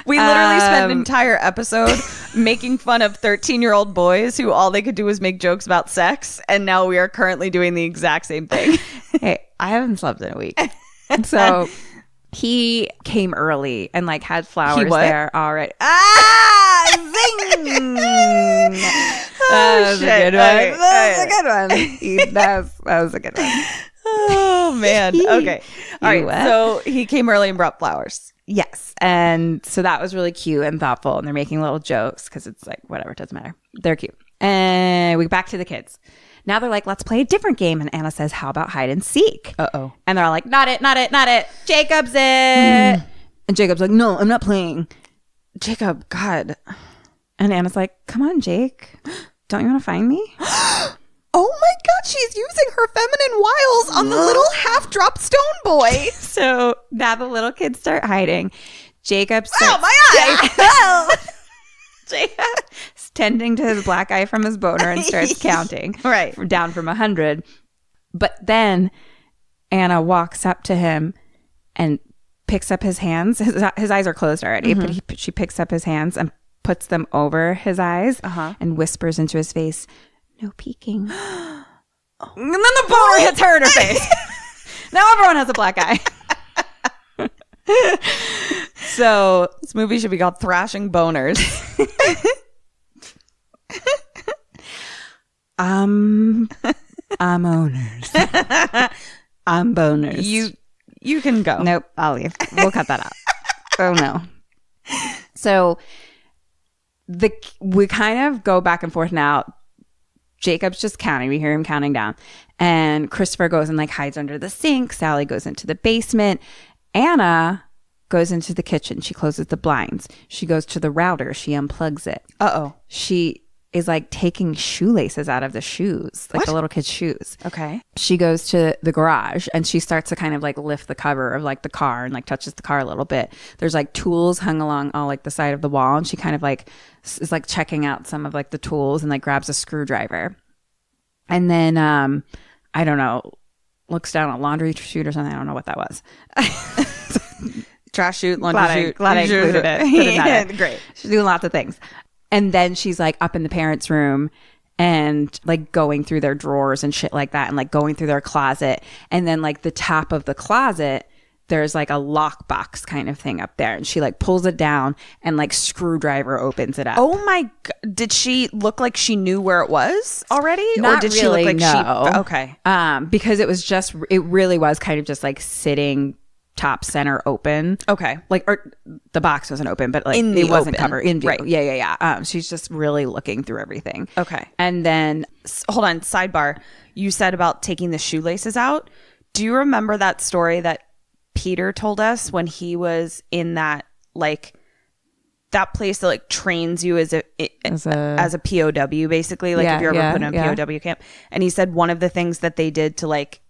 we literally spent an entire episode making fun of 13-year-old boys who all they could do was make jokes about sex, and now we are currently doing the exact same thing. Hey, I haven't slept in a week. So he came early and like had flowers there already. Zing! That was a good one. That was a good one. Oh man. Okay. All right. So he came early and brought flowers. Yes. And so that was really cute and thoughtful. And they're making little jokes because it's like, whatever, it doesn't matter. They're cute. And we back to the kids. Now they're like, let's play a different game. And Anna says, how about hide and seek? Uh-oh. And they're all like, not it. Jacob's it. And Jacob's like, no, I'm not playing. Jacob, God. And Anna's like, come on, Jake. Don't you want to find me? Oh my God, she's using her feminine wiles on the little half-drop stone boy. So now the little kids start hiding. Jacob starts, my eye! Jacob's tending to his black eye from his boner and starts counting. Right. Down from 100. But then Anna walks up to him and picks up his hands. His eyes are closed already, but she picks up his hands and puts them over his eyes and whispers into his face, no peeking. And then the boner hits her in her face. Now everyone has a black eye. So this movie should be called Thrashing Boners. I'm owners. I'm boners. You can go. Nope, I'll leave. We'll cut that out. Oh no. So we kind of go back and forth now. Jacob's just counting. We hear him counting down. And Christopher goes and like hides under the sink. Sally goes into the basement. Anna goes into the kitchen. She closes the blinds. She goes to the router. She unplugs it. Uh-oh. She is like taking shoelaces out of the shoes, like the little kids' shoes. Okay. She goes to the garage and she starts to kind of like lift the cover of like the car and like touches the car a little bit. There's like tools hung along all like the side of the wall, and she kind of like is like checking out some of like the tools and like grabs a screwdriver. And then I don't know, looks down a laundry chute or something. I don't know what that was. Trash chute, laundry chute. Glad I included it. Great. She's doing lots of things. And then she's like up in the parents' room and like going through their drawers and shit like that, and like going through their closet. And then like the top of the closet, there's like a lockbox kind of thing up there. And she like pulls it down and like screwdriver opens it up. Oh my God. Did she look like she knew where it was already? Not or did really, she look like no. she... Okay. Because it really was kind of just like sitting top center open. Okay. Like, or the box wasn't open, but like in it wasn't open. covered in view. Right. Yeah. She's just really looking through everything. Okay. And then hold on, sidebar. You said about taking the shoelaces out. Do you remember that story that Peter told us when he was in that like that place that like trains you as a POW basically, like if you're ever put in a POW camp? And he said one of the things that they did to like,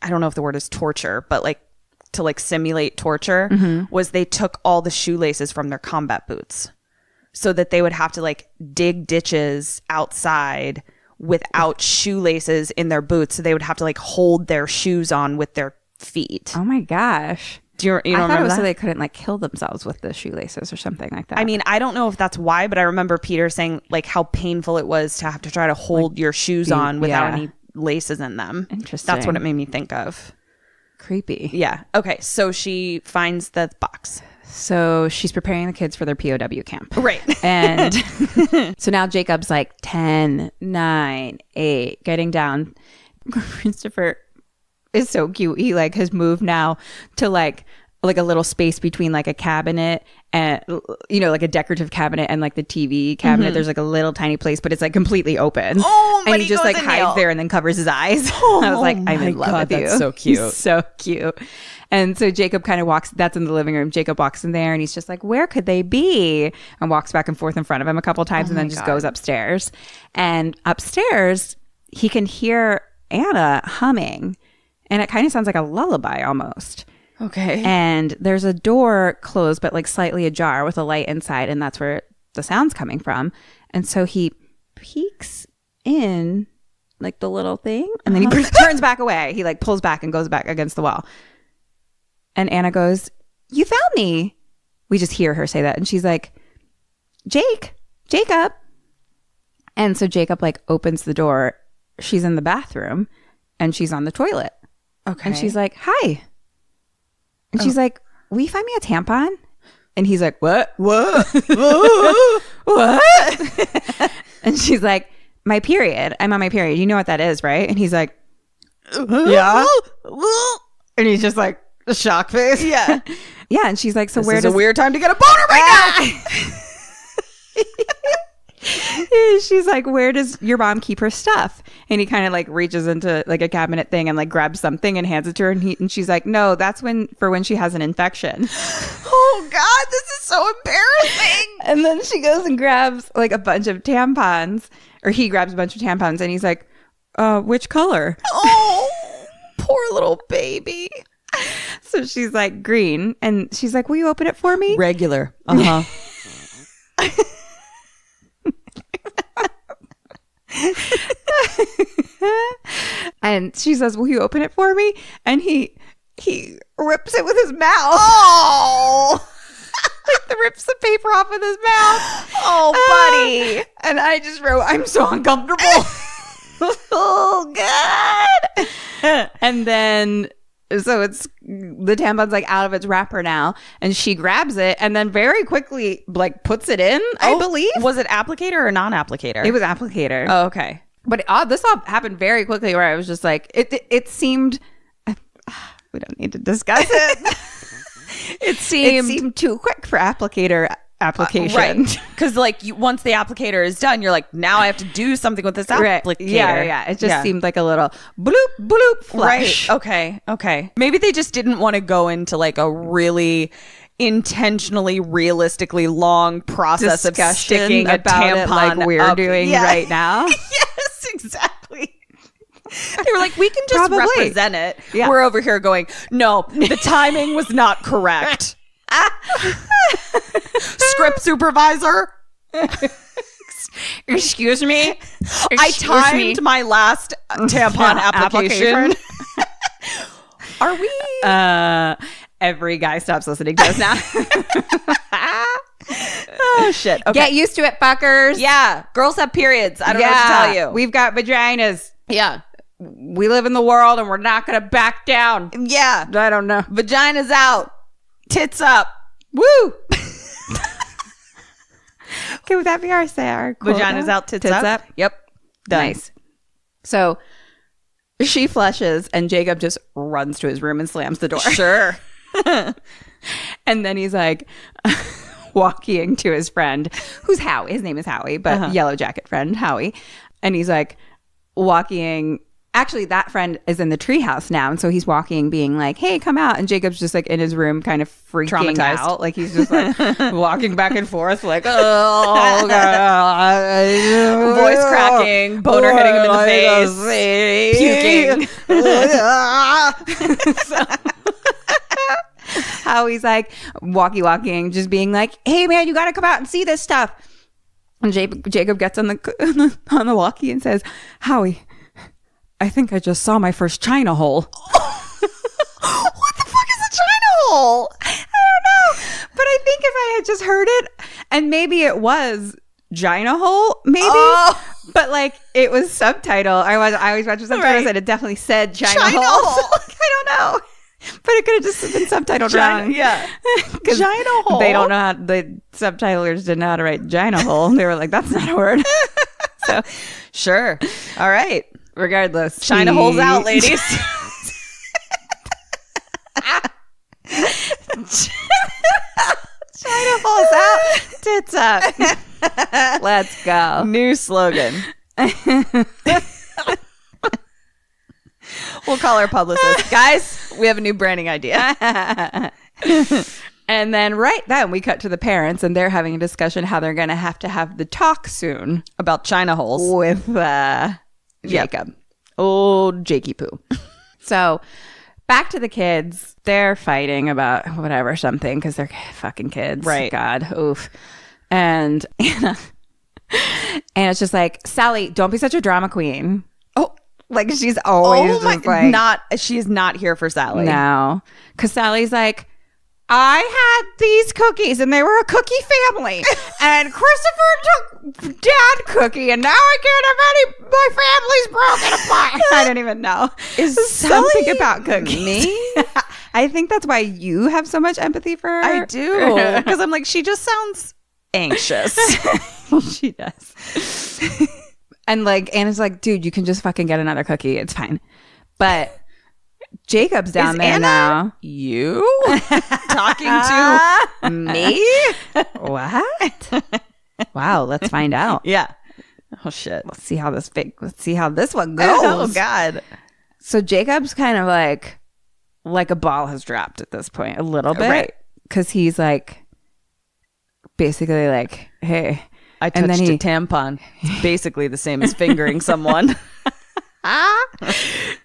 I don't know if the word is torture, but like to like simulate torture was they took all the shoelaces from their combat boots so that they would have to like dig ditches outside without shoelaces in their boots. So they would have to like hold their shoes on with their feet. oh my gosh. Do you I remember thought it was that? so they couldn't like kill themselves with the shoelaces or something like that. I mean, I don't know if that's why, but I remember Peter saying like how painful it was to have to try to hold your shoes on without any laces in them. Interesting. That's what it made me think of. Creepy. Yeah. Okay. So she finds the box. So she's preparing the kids for their POW camp. Right. And so now Jacob's like 10, 9, 8, getting down. Christopher is so cute. He like has moved now to like a little space between like a cabinet and, you know, like a decorative cabinet and like the TV cabinet. There's like a little tiny place, but it's like completely open. Oh, and he just like hides there and then covers his eyes. I was like, I'm in love with you. That's so cute. He's so cute. And so Jacob kind of walks, that's in the living room. Jacob walks in there and he's just like, where could they be? And walks back and forth in front of him a couple times and then just goes upstairs. And upstairs, he can hear Anna humming. And it kind of sounds like a lullaby almost. Okay. And there's a door closed, but like slightly ajar with a light inside. And that's where the sound's coming from. And so he peeks in like the little thing. And then he turns back away. He like pulls back and goes back against the wall. And Anna goes, "You found me." We just hear her say that. And she's like, Jacob. And so Jacob like opens the door. She's in the bathroom and she's on the toilet. Okay. And she's like, "Hi." And she's like, "Will you find me a tampon?" And he's like, What? What? And she's like, "My period. I'm on my period. You know what that is, right?" And he's like, "Yeah." And he's just like, a shock face. Yeah. Yeah. And she's like, "So This is a weird time to get a boner right now." She's like, "Where does your mom keep her stuff?" And he kind of like reaches into like a cabinet thing and like grabs something and hands it to her. And she's like, "No, that's when she has an infection." Oh God, this is so embarrassing. And then she goes and grabs like a bunch of tampons, or he grabs a bunch of tampons, and he's like, "Which color?" Oh, poor little baby. So she's like, "Green." And she's like, "Will you open it for me?" Regular. Uh-huh. And she says, "Will you open it for me?" And he rips it with his mouth. Oh, Like rips the paper off with his mouth. oh, buddy. And I just wrote, "I'm so uncomfortable." Oh God. And then so it's the tampon's like out of its wrapper now, and she grabs it and then very quickly like puts it in. I believe Was it applicator or non-applicator? it was applicator. Oh, okay. But this all happened very quickly, where I was just like, it seemed. We don't need to discuss it. It It seemed seemed too quick for application. right, because like once the applicator is done, you're like, now I have to do something with this Right. applicator. Yeah. It just seemed like a little bloop bloop flush. Right. Okay. Maybe they just didn't want to go into like a really intentionally, realistically long process of Discussion sticking a about tampon it like we're up. doing Yeah. right now. Yes, exactly. They were like, we can just Probably. represent it. Yeah. We're over here going, no, the timing was not correct. Script supervisor. Excuse me. I timed my last tampon application. Are we? Every guy stops listening to us now. Oh, shit. Okay. Get used to it, fuckers. Yeah. Girls have periods. I don't know what to tell you. We've got vaginas. Yeah. We live in the world and we're not going to back down. Yeah. I don't know. Vagina's out. Tits up. Woo. Okay, would that be our quote? Vagina's out, tits up. Yep. Done. Nice. So she flushes and Jacob just runs to his room and slams the door. Sure. And then he's like walking to his friend, who's Howie. His name is Howie, but yellow jacket friend, Howie. And he's like walking. Actually, that friend is in the treehouse now. And so he's walking, being like, "Hey, come out." And Jacob's just like in his room, kind of freaking Traumatized. out. Like he's just like walking back and forth, like, "Oh, God." Voice cracking, boner hitting him in the face, puking. Howie's like walking, just being like, "Hey, man, you got to come out and see this stuff." And Jacob gets on the walkie and says, "Howie, I think I just saw my first China hole." What the fuck is a China hole? I don't know. But I think if I had just heard it, and maybe it was Gina hole, maybe. Oh. But like it was subtitle. I always watch subtitles Right. and it definitely said China China hole. hole. So, I don't know. But it could have just been subtitled wrong. Yeah. 'Cause Gina hole. They don't know how, the subtitlers didn't know how to write Gina hole. They were like, "That's not a word." So Sure. All right. regardless, China holes out, ladies. China holes out, tits up. Let's go. New slogan. We'll call our publicist. Guys, we have a new branding idea. And then right then we cut to the parents, and they're having a discussion how they're going to have the talk soon About China holes. with Jacob. Old Jakey Poo. So back to the kids. They're fighting about something because they're fucking kids. Right. God. Oof. And Anna And it's just like, Sally, don't be such a drama queen. Oh, like she's always just like, she is not here for Sally. no. Because Sally's like, I had these cookies and they were a cookie family. And Christopher took dad cookie and now I can't have any. My family's broken apart. I don't even know. Is something Sally about cookies. me? I think that's why you have so much empathy for her. I do. Because I'm like, she just sounds anxious. She does. And like Anna's like, dude, you can just fucking get another cookie. It's fine. But Jacob's down there Anna now. You talking to me? What? Wow, let's find out. Yeah. Oh shit. Let's see how this one goes. Oh god. So Jacob's kind of like a ball has dropped at this point a little bit. Right. Because he's like basically like, hey. I touched a tampon. It's basically the same as fingering someone.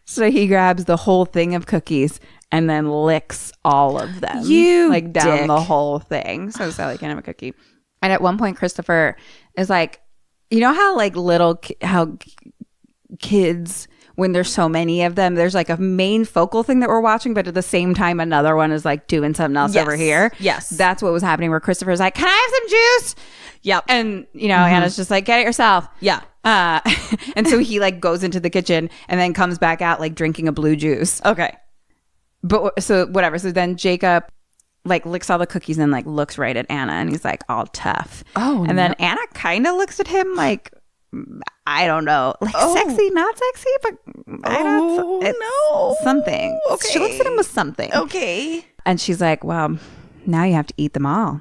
So he grabs the whole thing of cookies and then licks all of them. You like down dick. the whole thing. So Sally can have a cookie. And at one point, Christopher is like, you know how like how kids, when there's so many of them, there's like a main focal thing that we're watching, but at the same time, another one is like doing something else over here. Yes. That's what was happening where Christopher's like, can I have some juice? Yep. And, you know, Anna's just like, get it yourself. Yeah. And so he like goes into the kitchen and then comes back out like drinking a blue juice. Okay. But so whatever. So then Jacob like licks all the cookies and like looks right at Anna and he's like all tough. Oh, and then Anna kind of looks at him like, I don't know, like sexy, not sexy, but I don't know. Something. Okay. She looks at him with something. Okay. And she's like, well, now you have to eat them all.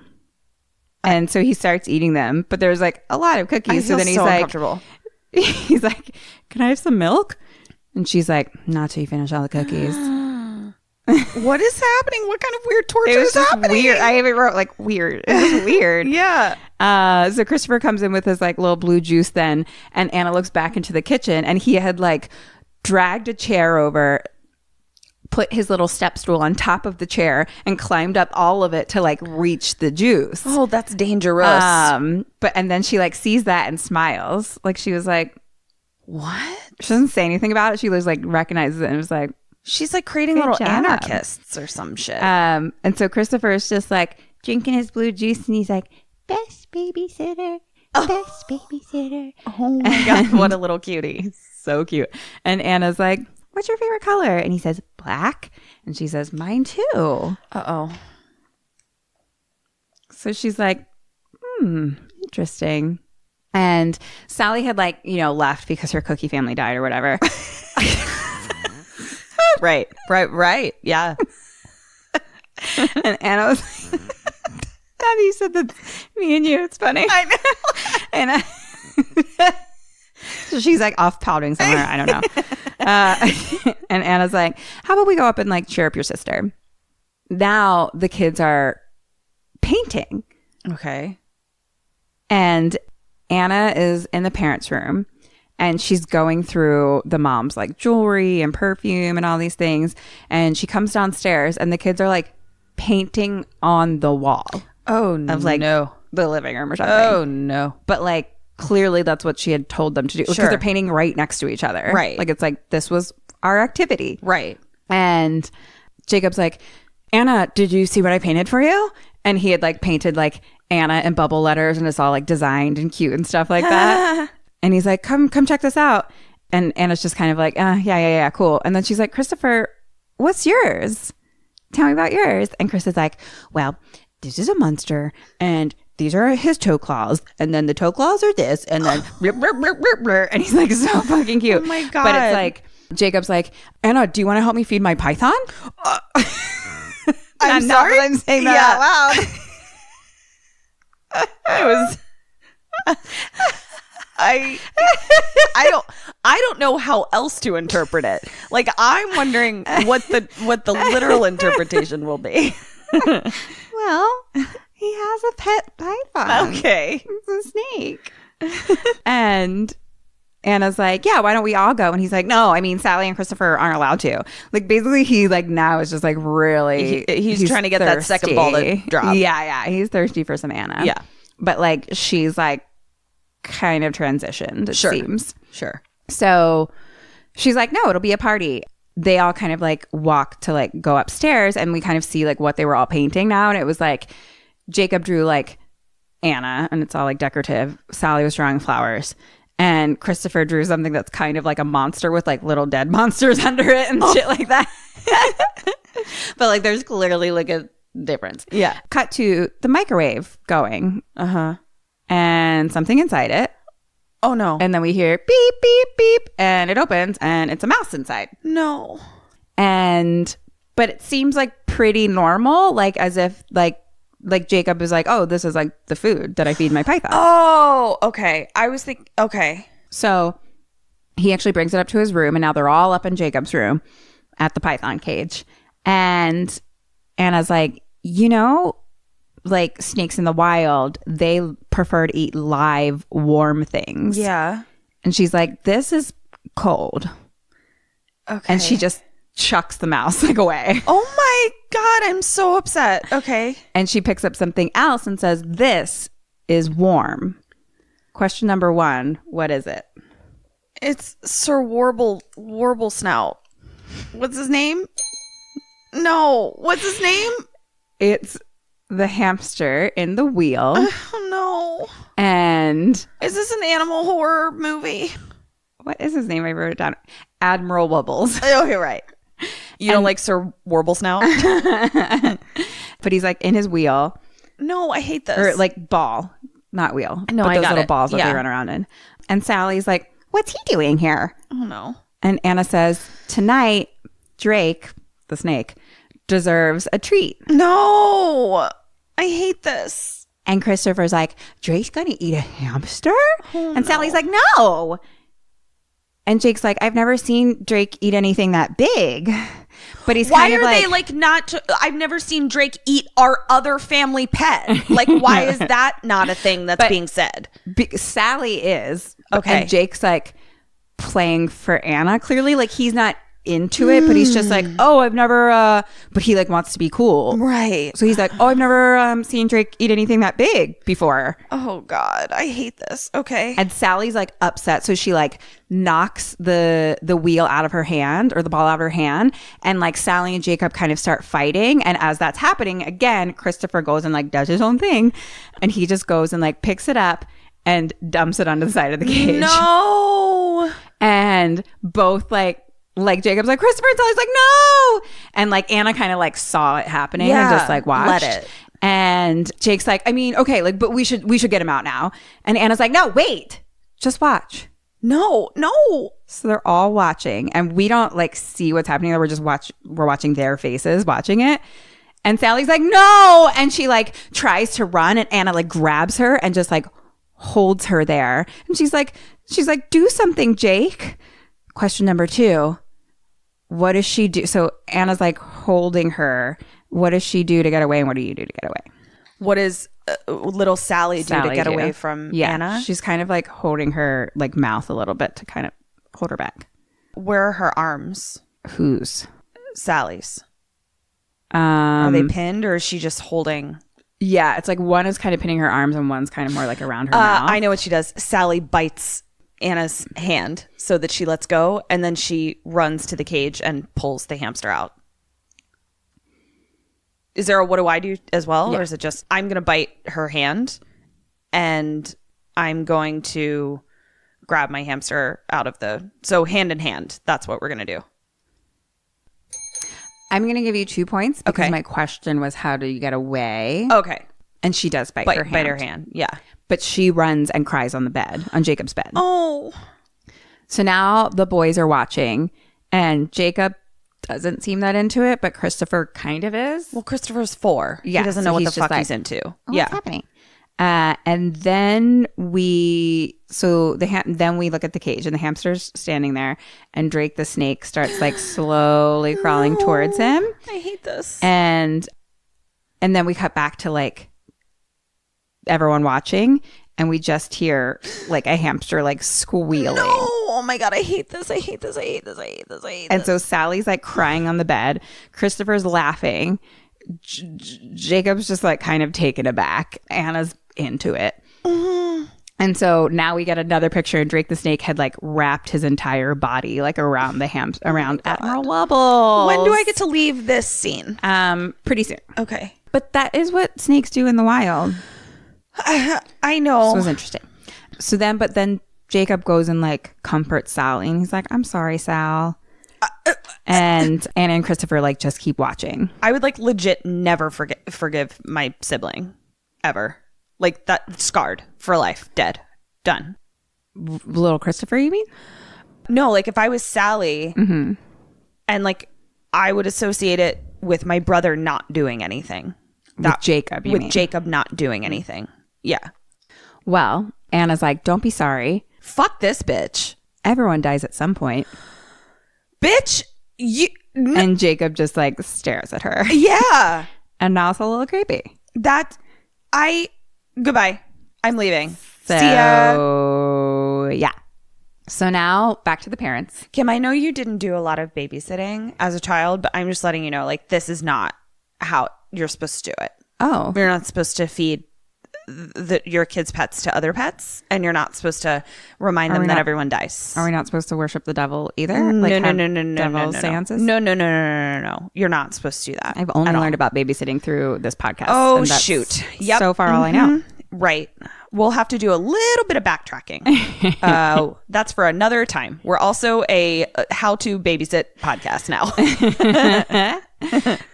And so he starts eating them, but there's like a lot of cookies. So then he's like, uncomfortable. He's like, can I have some milk? And she's like, not till you finish all the cookies. What is happening? What kind of weird torture It was is just happening? weird. I even wrote like weird. It was weird. Yeah. So Christopher comes in with his like little blue juice then, and Anna looks back into the kitchen and he had like dragged a chair over, put his little step stool on top of the chair and climbed up all of it to like reach the juice. Oh, that's dangerous. And then she like sees that and smiles. Like she was like, what? She doesn't say anything about it. She was like recognizes it and was like, She's like creating Good little job. anarchists or some shit. and so Christopher is just like drinking his blue juice and he's like, best babysitter, best babysitter. Oh my god, what a little cutie. So cute. And Anna's like, what's your favorite color? And he says, black. And she says, mine too. Uh-oh. So she's like, interesting. And Sally had like, you know, left because her cookie family died or whatever. Right. Yeah. And Anna was like, Daddy, you said that me and you, it's funny. I know. And so she's like off pouting somewhere. I don't know. And Anna's like, how about we go up and like cheer up your sister? Now the kids are painting. Okay. And Anna is in the parents' room and she's going through the mom's like jewelry and perfume and all these things. And she comes downstairs and the kids are like painting on the wall. Oh, of like no. the living room or something. Oh, no. But like clearly that's what she had told them to do because Sure. they're painting right next to each other. Right. Like it's like this was our activity. Right. And Jacob's like, Anna, did you see what I painted for you? And he had like painted like Anna in bubble letters and it's all like designed and cute and stuff like that. And he's like, come check this out. And Anna's just kind of like, yeah, cool. And then she's like, Christopher, what's yours? Tell me about yours. And Chris is like, well, this is a monster and these are his toe claws. And then the toe claws are this. And then blur, blur, blur, blur, blur. And he's like so fucking cute. Oh my God. But it's like, Jacob's like, Anna, do you want to help me feed my python? I'm sorry. Not that I'm saying that out loud. It was I don't know how else to interpret it. Like I'm wondering what the literal interpretation will be. Well, he has a pet python. Okay. It's a snake. And Anna's like, yeah, why don't we all go? And he's like, no, I mean, Sally and Christopher aren't allowed to. Like, basically, he like now is just like really, he's trying to get that second ball to drop. Yeah. He's thirsty for some Anna. Yeah. But like, she's like kind of transitioned, it seems. Sure. So she's like, no, it'll be a party. They all kind of like walk to like go upstairs, and we kind of see like what they were all painting now. And it was like Jacob drew like Anna, and it's all like decorative. Sally was drawing flowers, and Christopher drew something that's kind of like a monster with like little dead monsters under it and shit like that. But like there's clearly like a difference. Yeah. Cut to the microwave going. And something inside it. Oh no. And then we hear beep, beep, beep, and it opens, and it's a mouse inside. No. But it seems like pretty normal, like as if like Jacob is like, oh, this is like the food that I feed my python. Oh, okay. I was thinking, okay. So he actually brings it up to his room, and now they're all up in Jacob's room at the python cage. And Anna's like, you know, like snakes in the wild, they prefer to eat live, warm things. Yeah. And she's like, this is cold. Okay. And she just chucks the mouse like away. Oh my God, I'm so upset. Okay. And she picks up something else and says, this is warm. Question number 1, what is it? It's Sir Warble Snout. What's his name? No. What's his name? It's the hamster in the wheel. Oh no. And is this an animal horror movie? What is his name? I wrote it down. Admiral Wubbles. Oh, you're right. You don't like Sir Warble Snout? But he's like in his wheel. No, I hate this. Or like ball, not wheel. No, but I those got little it. balls that Yeah. they run around in. And Sally's like, what's he doing here? Oh no. And Anna says, tonight, Drake, the snake, deserves a treat. No, I hate this. And Christopher's like, Drake's gonna eat a hamster? Oh, and Sally's like, no. And Jake's like, I've never seen Drake eat anything that big. But he's why kind of are like, they like not? I've never seen Drake eat our other family pet. Like, why is that not a thing that's being said? Sally is. Okay. And Jake's like playing for Anna, clearly. Like, he's not into it, but he's just like, oh, I've never, but he like wants to be cool. Right. So he's like, oh, I've never seen Drake eat anything that big before. Oh God, I hate this. Okay. And Sally's like upset. So she like knocks the wheel out of her hand, or the ball out of her hand. And like Sally and Jacob kind of start fighting. And as that's happening, again, Christopher goes and like does his own thing. And he just goes and like picks it up and dumps it onto the side of the cage. No. And both like Jacob's like, Christopher, and Sally's like, no. And like Anna kind of like saw it happening and just like watched. Let it. And Jake's like, I mean, okay, like, but we should get him out now. And Anna's like, no, wait, just watch. No. So they're all watching, and we don't like see what's happening. We're just we're watching their faces watching it. And Sally's like, no. And she like tries to run, and Anna like grabs her and just like holds her there. And she's like, do something, Jake. Question number 2. What does she do? So Anna's like holding her. What does she do to get away? And what do you do to get away? What does little Sally do to get away from Anna? She's kind of like holding her like mouth a little bit to kind of hold her back. Where are her arms? Whose? Sally's. Are they pinned, or is she just holding? Yeah, it's like one is kind of pinning her arms and one's kind of more like around her mouth. I know what she does. Sally bites Anna's hand so that she lets go, and then she runs to the cage and pulls the hamster out. Is there a what do I do as well? Yeah. Or is it just I'm going to bite her hand and I'm going to grab my hamster out of so hand in hand. That's what we're going to do. I'm going to give you 2 points because Okay. my question was, how do you get away? Okay. And she does bite her hand. Bite her hand. Yeah. But she runs and cries on the bed, on Jacob's bed. Oh. So now the boys are watching, and Jacob doesn't seem that into it, but Christopher kind of is. Well, Christopher's 4. Yeah, He doesn't so know what he's the just fuck he's like, into. Oh, Yeah. what's happening? And then we look at the cage, and the hamster's standing there, and Drake the snake starts like slowly crawling towards him. I hate this. And then we cut back to like everyone watching, and we just hear like a hamster like squealing. No. Oh my God. I hate this. I hate this. I hate this. I hate this. I hate And this. so Sally's like crying on the bed. Christopher's laughing. Jacob's just like kind of taken aback. Anna's into it. Mm-hmm. And so now we get another picture, and Drake the snake had like wrapped his entire body like around around Admiral Wubbles. When do I get to leave this scene? Pretty soon. Okay. But that is what snakes do in the wild. I know. So it was interesting. So then Jacob goes and like comforts Sally, and he's like, "I'm sorry, Sal." And Anna and Christopher like just keep watching. I would like legit never forgive my sibling ever. Like that, scarred for life, dead, done. Little Christopher, you mean? No, like if I was Sally, Mm-hmm. and like I would associate it with my brother not doing anything. With Jacob, you mean? Jacob not doing anything. Yeah. Well, Anna's like, "Don't be sorry. Fuck this bitch. Everyone dies at some point." Bitch, you... And Jacob just like stares at her. Yeah. And now it's a little creepy. Goodbye. I'm leaving. So, See ya. Yeah. So now back to the parents. Kim, I know you didn't do a lot of babysitting as a child, but I'm just letting you know, like, this is not how you're supposed to do it. Oh. You're not supposed to feed your kids' pets to other pets, and you're not supposed to remind them that everyone dies. Are we not supposed to worship the devil either? No. Devil seances? No. You're not supposed to do that. I've only learned about babysitting through this podcast. Oh, and that's shoot. Yep. So far, all I know. Right. We'll have to do a little bit of backtracking. That's for another time. We're also a how to babysit podcast now.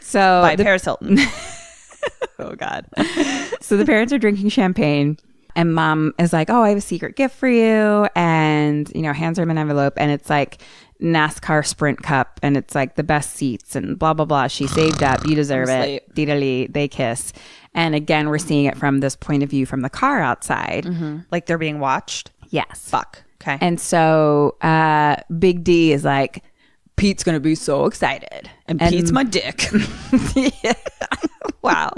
So by Paris Hilton. Oh, God. So the parents are drinking champagne, and Mom is like, "Oh, I have a secret gift for you." And, hands her an envelope, and it's like NASCAR Sprint Cup, and it's like the best seats and blah, blah, blah. She saved up. You deserve it. Dee-da-lee. They kiss. And again, we're seeing it from this point of view from the car outside. Mm-hmm. Like they're being watched? Yes. Fuck. Okay. And so Big D is like, "Pete's going to be so excited." And Pete's my dick. Yeah. Wow.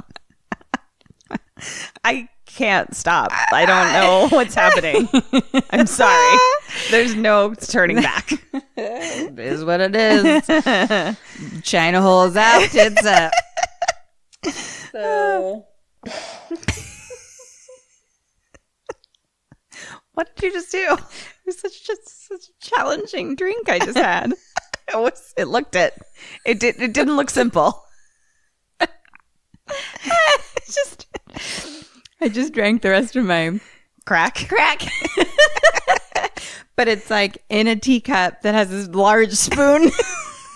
I can't stop. I don't know what's happening. I'm sorry. There's no turning back. It is what it is. China holes out, tits up. So. What did you just do? It was such a challenging drink I just had. It looked it. It didn't look simple. I just drank the rest of my Crack. But it's like in a teacup that has this large spoon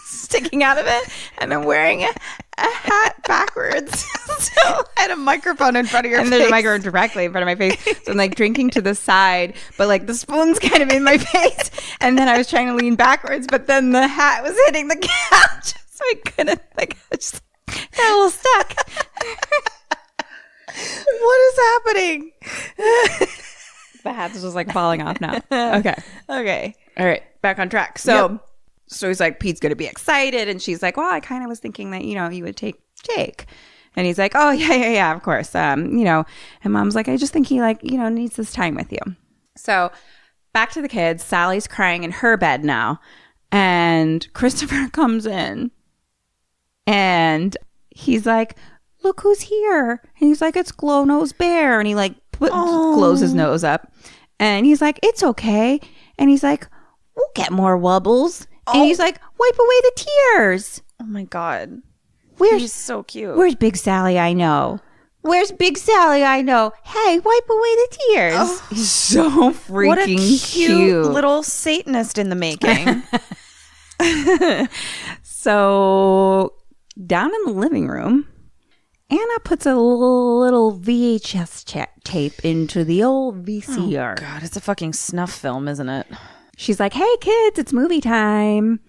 sticking out of it, and I'm wearing a hat backwards. So I had a microphone in front of your face. And there's a microphone directly in front of my face. So I'm like drinking to the side, but like the spoon's kind of in my face. And then I was trying to lean backwards, but then the hat was hitting the couch. So I couldn't, I just got a little stuck. What is happening? The hat's just like falling off now. Okay. All right. Back on track. So he's like, "Pete's going to be excited." And she's like, "Well, I kind of was thinking that, you would take Jake." And he's like, "Oh, yeah, of course." And Mom's like, "I just think he needs this time with you." So back to the kids. Sally's crying in her bed now. And Christopher comes in. And he's like, "Look who's here." And he's like, "It's Glow Nose Bear." And he like glows his nose up. And he's like, "It's okay." And he's like, "We'll get more wubbles." And he's like, "Wipe away the tears." Oh my God. He's so cute. "Where's Big Sally I know? Where's Big Sally I know? Hey, wipe away the tears." Oh. He's so freaking What a cute little Satanist in the making. So down in the living room, Anna puts a little VHS tape into the old VCR. Oh God, it's a fucking snuff film, isn't it? She's like, "Hey kids, it's movie time."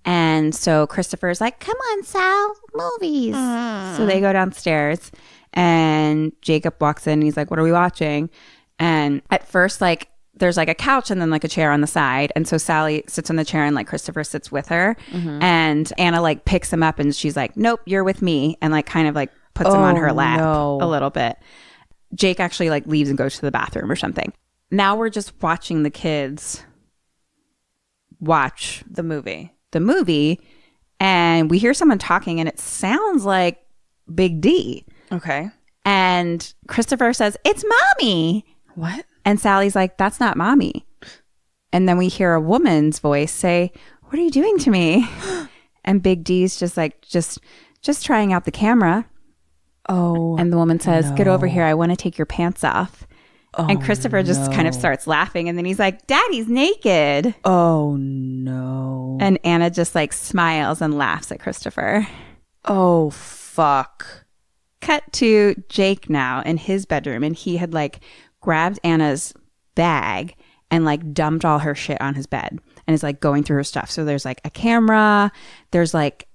And so Christopher's like, "Come on, Sal, movies." So they go downstairs, and Jacob walks in, and he's like, "What are we watching?" And at first, like, there's like a couch and then like a chair on the side. And so Sally sits on the chair and like Christopher sits with her. Mm-hmm. And Anna like picks him up and she's like, "Nope, you're with me." And like kind of like puts him on her lap a little bit. Jake actually like leaves and goes to the bathroom or something. Now we're just watching the kids watch the movie. And we hear someone talking and it sounds like Big D. Okay. And Christopher says, "It's Mommy." What? And Sally's like, that's not mommy. And then we hear a woman's voice say, what are you doing to me? And Big D's just like, just trying out the camera. Oh. And the woman says, get over here. I want to take your pants off. Oh, and Christopher just kind of starts laughing. And then he's like, Daddy's naked. Oh, no. And Anna just like smiles and laughs at Christopher. Oh, fuck. Cut to Jake now in his bedroom. And he had like grabbed Anna's bag and like dumped all her shit on his bed and is like going through her stuff. So there's like a camera. There's like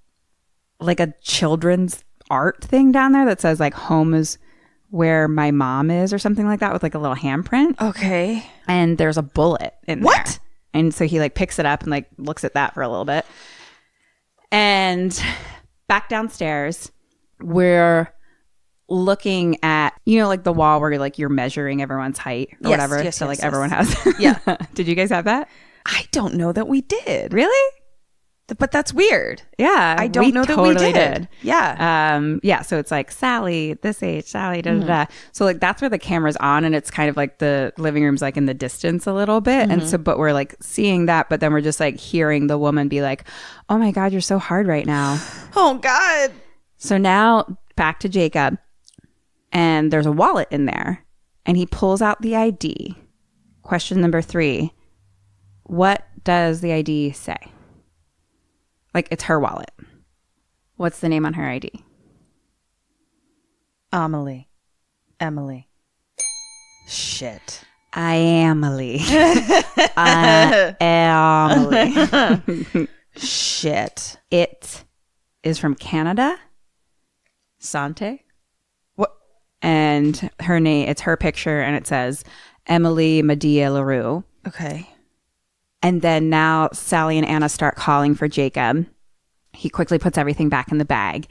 a children's art thing down there that says like home is where my mom is or something like that with like a little handprint. Okay. And there's a bullet in what? there. And so he like picks it up and like looks at that for a little bit. And back downstairs, we're looking at, you know, like the wall where you're measuring everyone's height or whatever. Yes, so yes, like everyone has. Yeah. Did you guys have that? I don't know that we did. Really? But that's weird. Yeah. I don't know that we did. Yeah. Yeah. So it's like Sally, this age, Sally, da da da. So like that's where the camera's on, and it's kind of like the living room's like in the distance a little bit. And so, but we're like seeing that, but then we're just like hearing the woman be like, oh my God, you're so hard right now. Oh God. So now back to Jacob, and there's a wallet in there, and he pulls out the ID. Question number 3. What does the ID say? Like, it's her wallet. What's the name on her ID? Emelie. Shit. Emelie. Emelie. Shit. It is from Canada. Sante. What? And her name, it's her picture, and it says Emelie Medea LaRue. Okay. And then now Sally and Anna start calling for Jacob. He quickly puts everything back in the bag.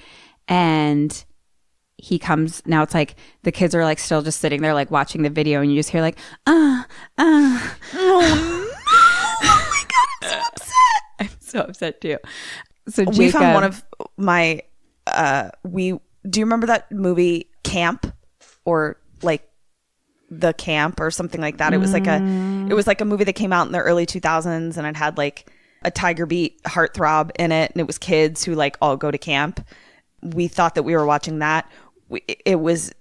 And he comes. Now it's like the kids are like still just sitting there like watching the video. And you just hear like, Oh, no. Oh my God, I'm so upset. I'm so upset too. So Jacob, we found one of my, do you remember that movie Camp? Or like The Camp or something like that. It was like a movie that came out in the early 2000s, and it had like a Tiger Beat heartthrob in it, and it was kids who like all go to camp. We thought that we were watching that. It was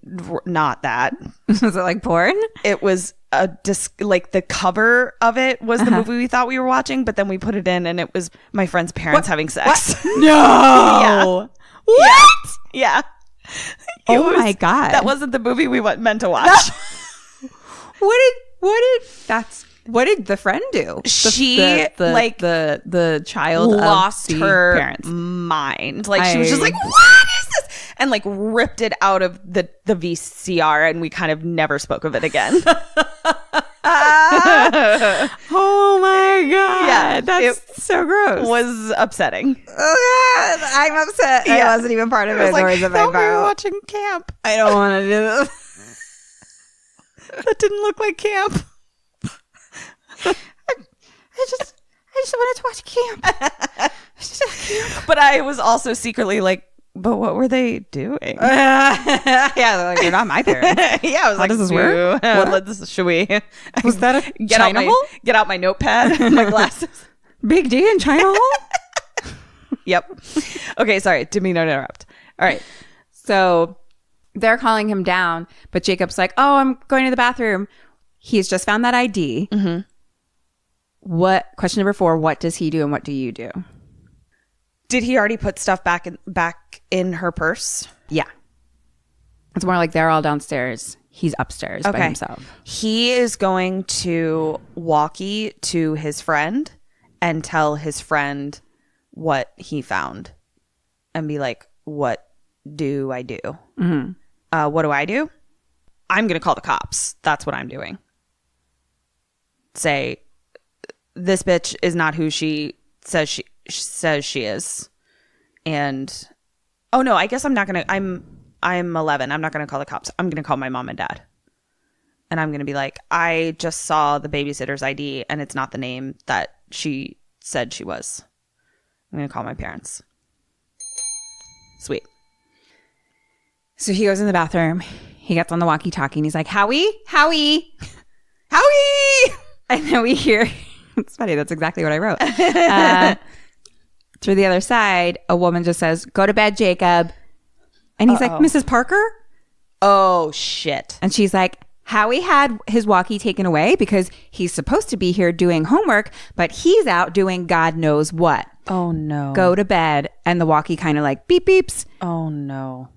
not that. Was it like porn? It was like the cover of it was the movie we thought we were watching, but then we put it in, and it was my friend's parents having sex. No. Yeah. What? Yeah. Oh my God. That wasn't the movie we meant to watch. What did the friend do? The child lost of the her parents. mind. Like she was just like, what is this? And like ripped it out of the VCR, and we kind of never spoke of it again. Oh my God. Yeah, that's so gross. Was upsetting. Oh God, I'm upset. Yeah. I wasn't even part of it. I was like, We were watching Camp. I don't want to do this. That didn't look like camp. I just wanted to watch Camp. But I was also secretly like, but what were they doing? Yeah, they're like, you're not my parents. Yeah, I was How like, does this work? Should we? Was that a China hole? Get out my notepad, my glasses. Big D in China hole? Yep. Okay, sorry. Didn't mean to interrupt. All right. So they're calling him down, but Jacob's like, oh, I'm going to the bathroom. He's just found that ID. Mm-hmm. Question number 4, what does he do and what do you do? Did he already put stuff back in her purse? Yeah. It's more like they're all downstairs. He's upstairs by himself. He is going to walkie to his friend and tell his friend what he found and be like, what do I do? Mm-hmm. What do I do? I'm going to call the cops. That's what I'm doing. Say, this bitch is not who she says she is. And oh no, I guess I'm not going to, I'm 11. I'm not going to call the cops. I'm going to call my mom and dad. And I'm going to be like, I just saw the babysitter's ID and it's not the name that she said she was. I'm going to call my parents. Sweet. So he goes in the bathroom. He gets on the walkie-talkie and he's like, Howie, And then we hear, it's funny, that's exactly what I wrote. Through the other side, a woman just says, "Go to bed, Jacob." And he's like, "Mrs. Parker?" Oh, shit. And she's like, "Howie had his walkie taken away because he's supposed to be here doing homework, but he's out doing God knows what. Oh, no. Go to bed." And the walkie kind of like beep beeps. Oh, no.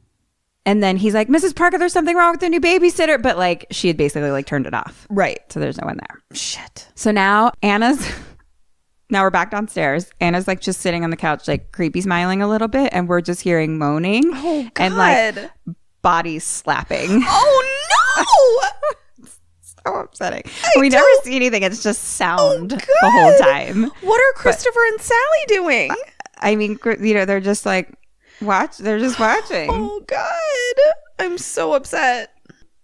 And then he's like, "Mrs. Parker, there's something wrong with the new babysitter." But like she had basically like turned it off. Right. So there's no one there. Shit. So now now we're back downstairs. Anna's like just sitting on the couch, like creepy smiling a little bit. And we're just hearing moaning. Oh, God. And like bodies slapping. Oh, no. So upsetting. We never see anything. It's just sound the God. whole time. What are Christopher and Sally doing? I mean, they're just like, they're just watching. Oh, God. I'm so upset.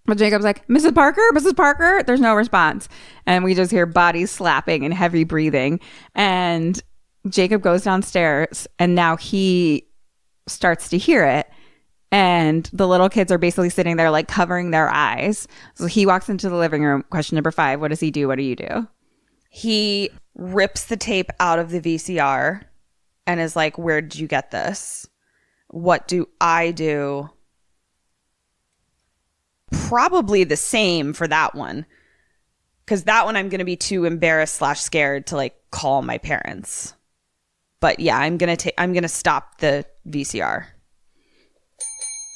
But Jacob's like, "Mrs. Parker, Mrs. Parker." There's no response. And we just hear bodies slapping and heavy breathing. And Jacob goes downstairs and now he starts to hear it. And the little kids are basically sitting there like covering their eyes. So he walks into the living room. Question number 5. What does he do? What do you do? He rips the tape out of the VCR and is like, "Where did you get this? What do I do?" Probably the same for that one. Because that one I'm going to be too embarrassed / scared to like call my parents. But yeah, I'm going to stop the VCR.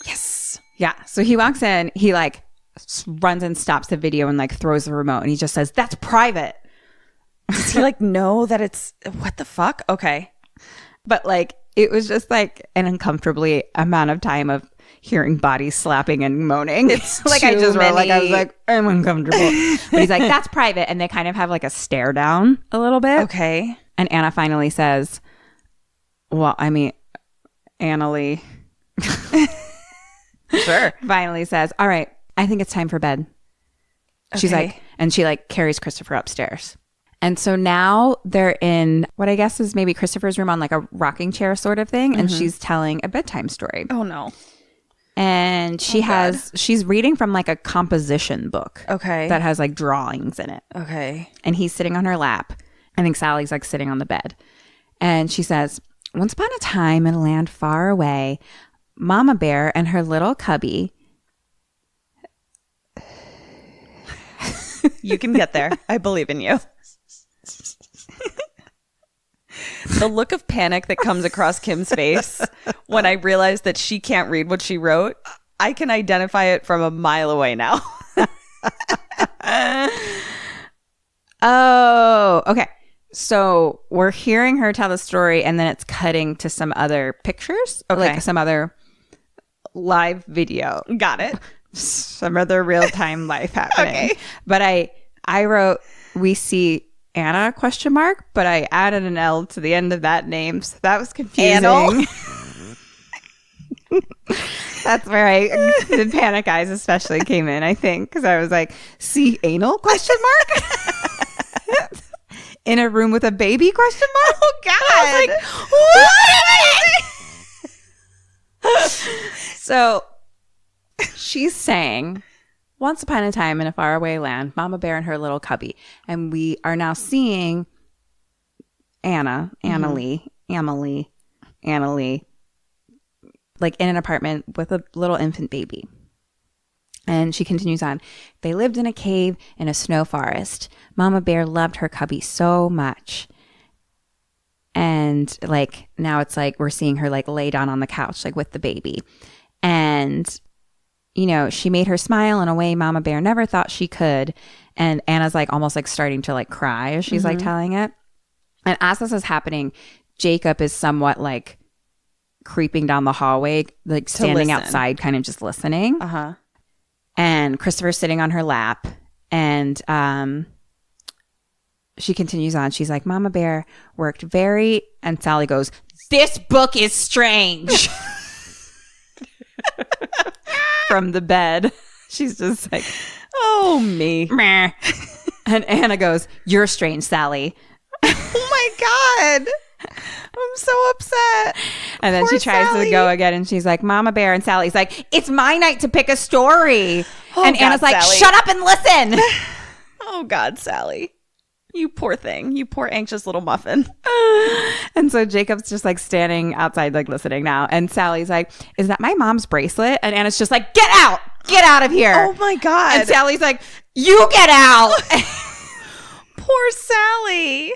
Yes. Yeah. So he walks in, he like runs and stops the video and like throws the remote and he just says, "That's private." Does he like know that it's what the fuck? Okay. But like it was just like an uncomfortably amount of time of hearing bodies slapping and moaning. It's like I just wrote, like I was like, I'm uncomfortable. But he's like, "That's private." And they kind of have like a stare down a little bit. Okay. And Anna finally says, well, I mean, Emelie Sure. finally says, "All right, I think it's time for bed." She's Okay. like, and she like carries Christopher upstairs. And so now they're in what I guess is maybe Christopher's room on like a rocking chair sort of thing. And she's telling a bedtime story. Oh, no. And she's reading from like a composition book. Okay. That has like drawings in it. Okay. And he's sitting on her lap. I think Sally's like sitting on the bed. And she says, "Once upon a time in a land far away, Mama Bear and her little cubby." You can get there. I believe in you. The look of panic that comes across Kim's face when I realize that she can't read what she wrote, I can identify it from a mile away now. Oh, okay. So we're hearing her tell the story and then it's cutting to some other pictures. Okay. Like some other live video. Got it. Some other real-time life happening. Okay. But I wrote, "We see Anna ? But I added an L to the end of that name, so that was confusing. Anal? That's where the panic eyes especially came in, I think, because I was like, "See anal ? In a room with a baby ? Oh, God. I was like, what? So she's saying, "Once upon a time in a faraway land, Mama Bear and her little cubby." And we are now seeing Emelie, like in an apartment with a little infant baby. And she continues on. "They lived in a cave in a snow forest. Mama Bear loved her cubby so much." And like now it's like we're seeing her like lay down on the couch like with the baby. And you know, she made her smile in a way Mama Bear never thought she could. And Anna's like almost like starting to like cry as she's like telling it. And as this is happening, Jacob is somewhat like creeping down the hallway, like standing outside, kind of just listening. Uh-huh. And Christopher's sitting on her lap. And she continues on. She's like, "Mama Bear worked very..." And Sally goes, "This book is strange." From the bed. She's just like, Oh, me. "Meh." And Anna goes, "You're strange, Sally." Oh, my God. I'm so upset. And then Poor she tries Sally. to go again and she's like, "Mama Bear," and Sally's like, "It's my night to pick a story." Oh, and God, Anna's like, Sally. "Shut up and listen." Oh, God, Sally. You poor thing. You poor anxious little muffin. And so Jacob's just like standing outside, like listening now. And Sally's like, is that my mom's bracelet? And Anna's just like, get out of here. Oh my God. And Sally's like, you get out. Poor Sally.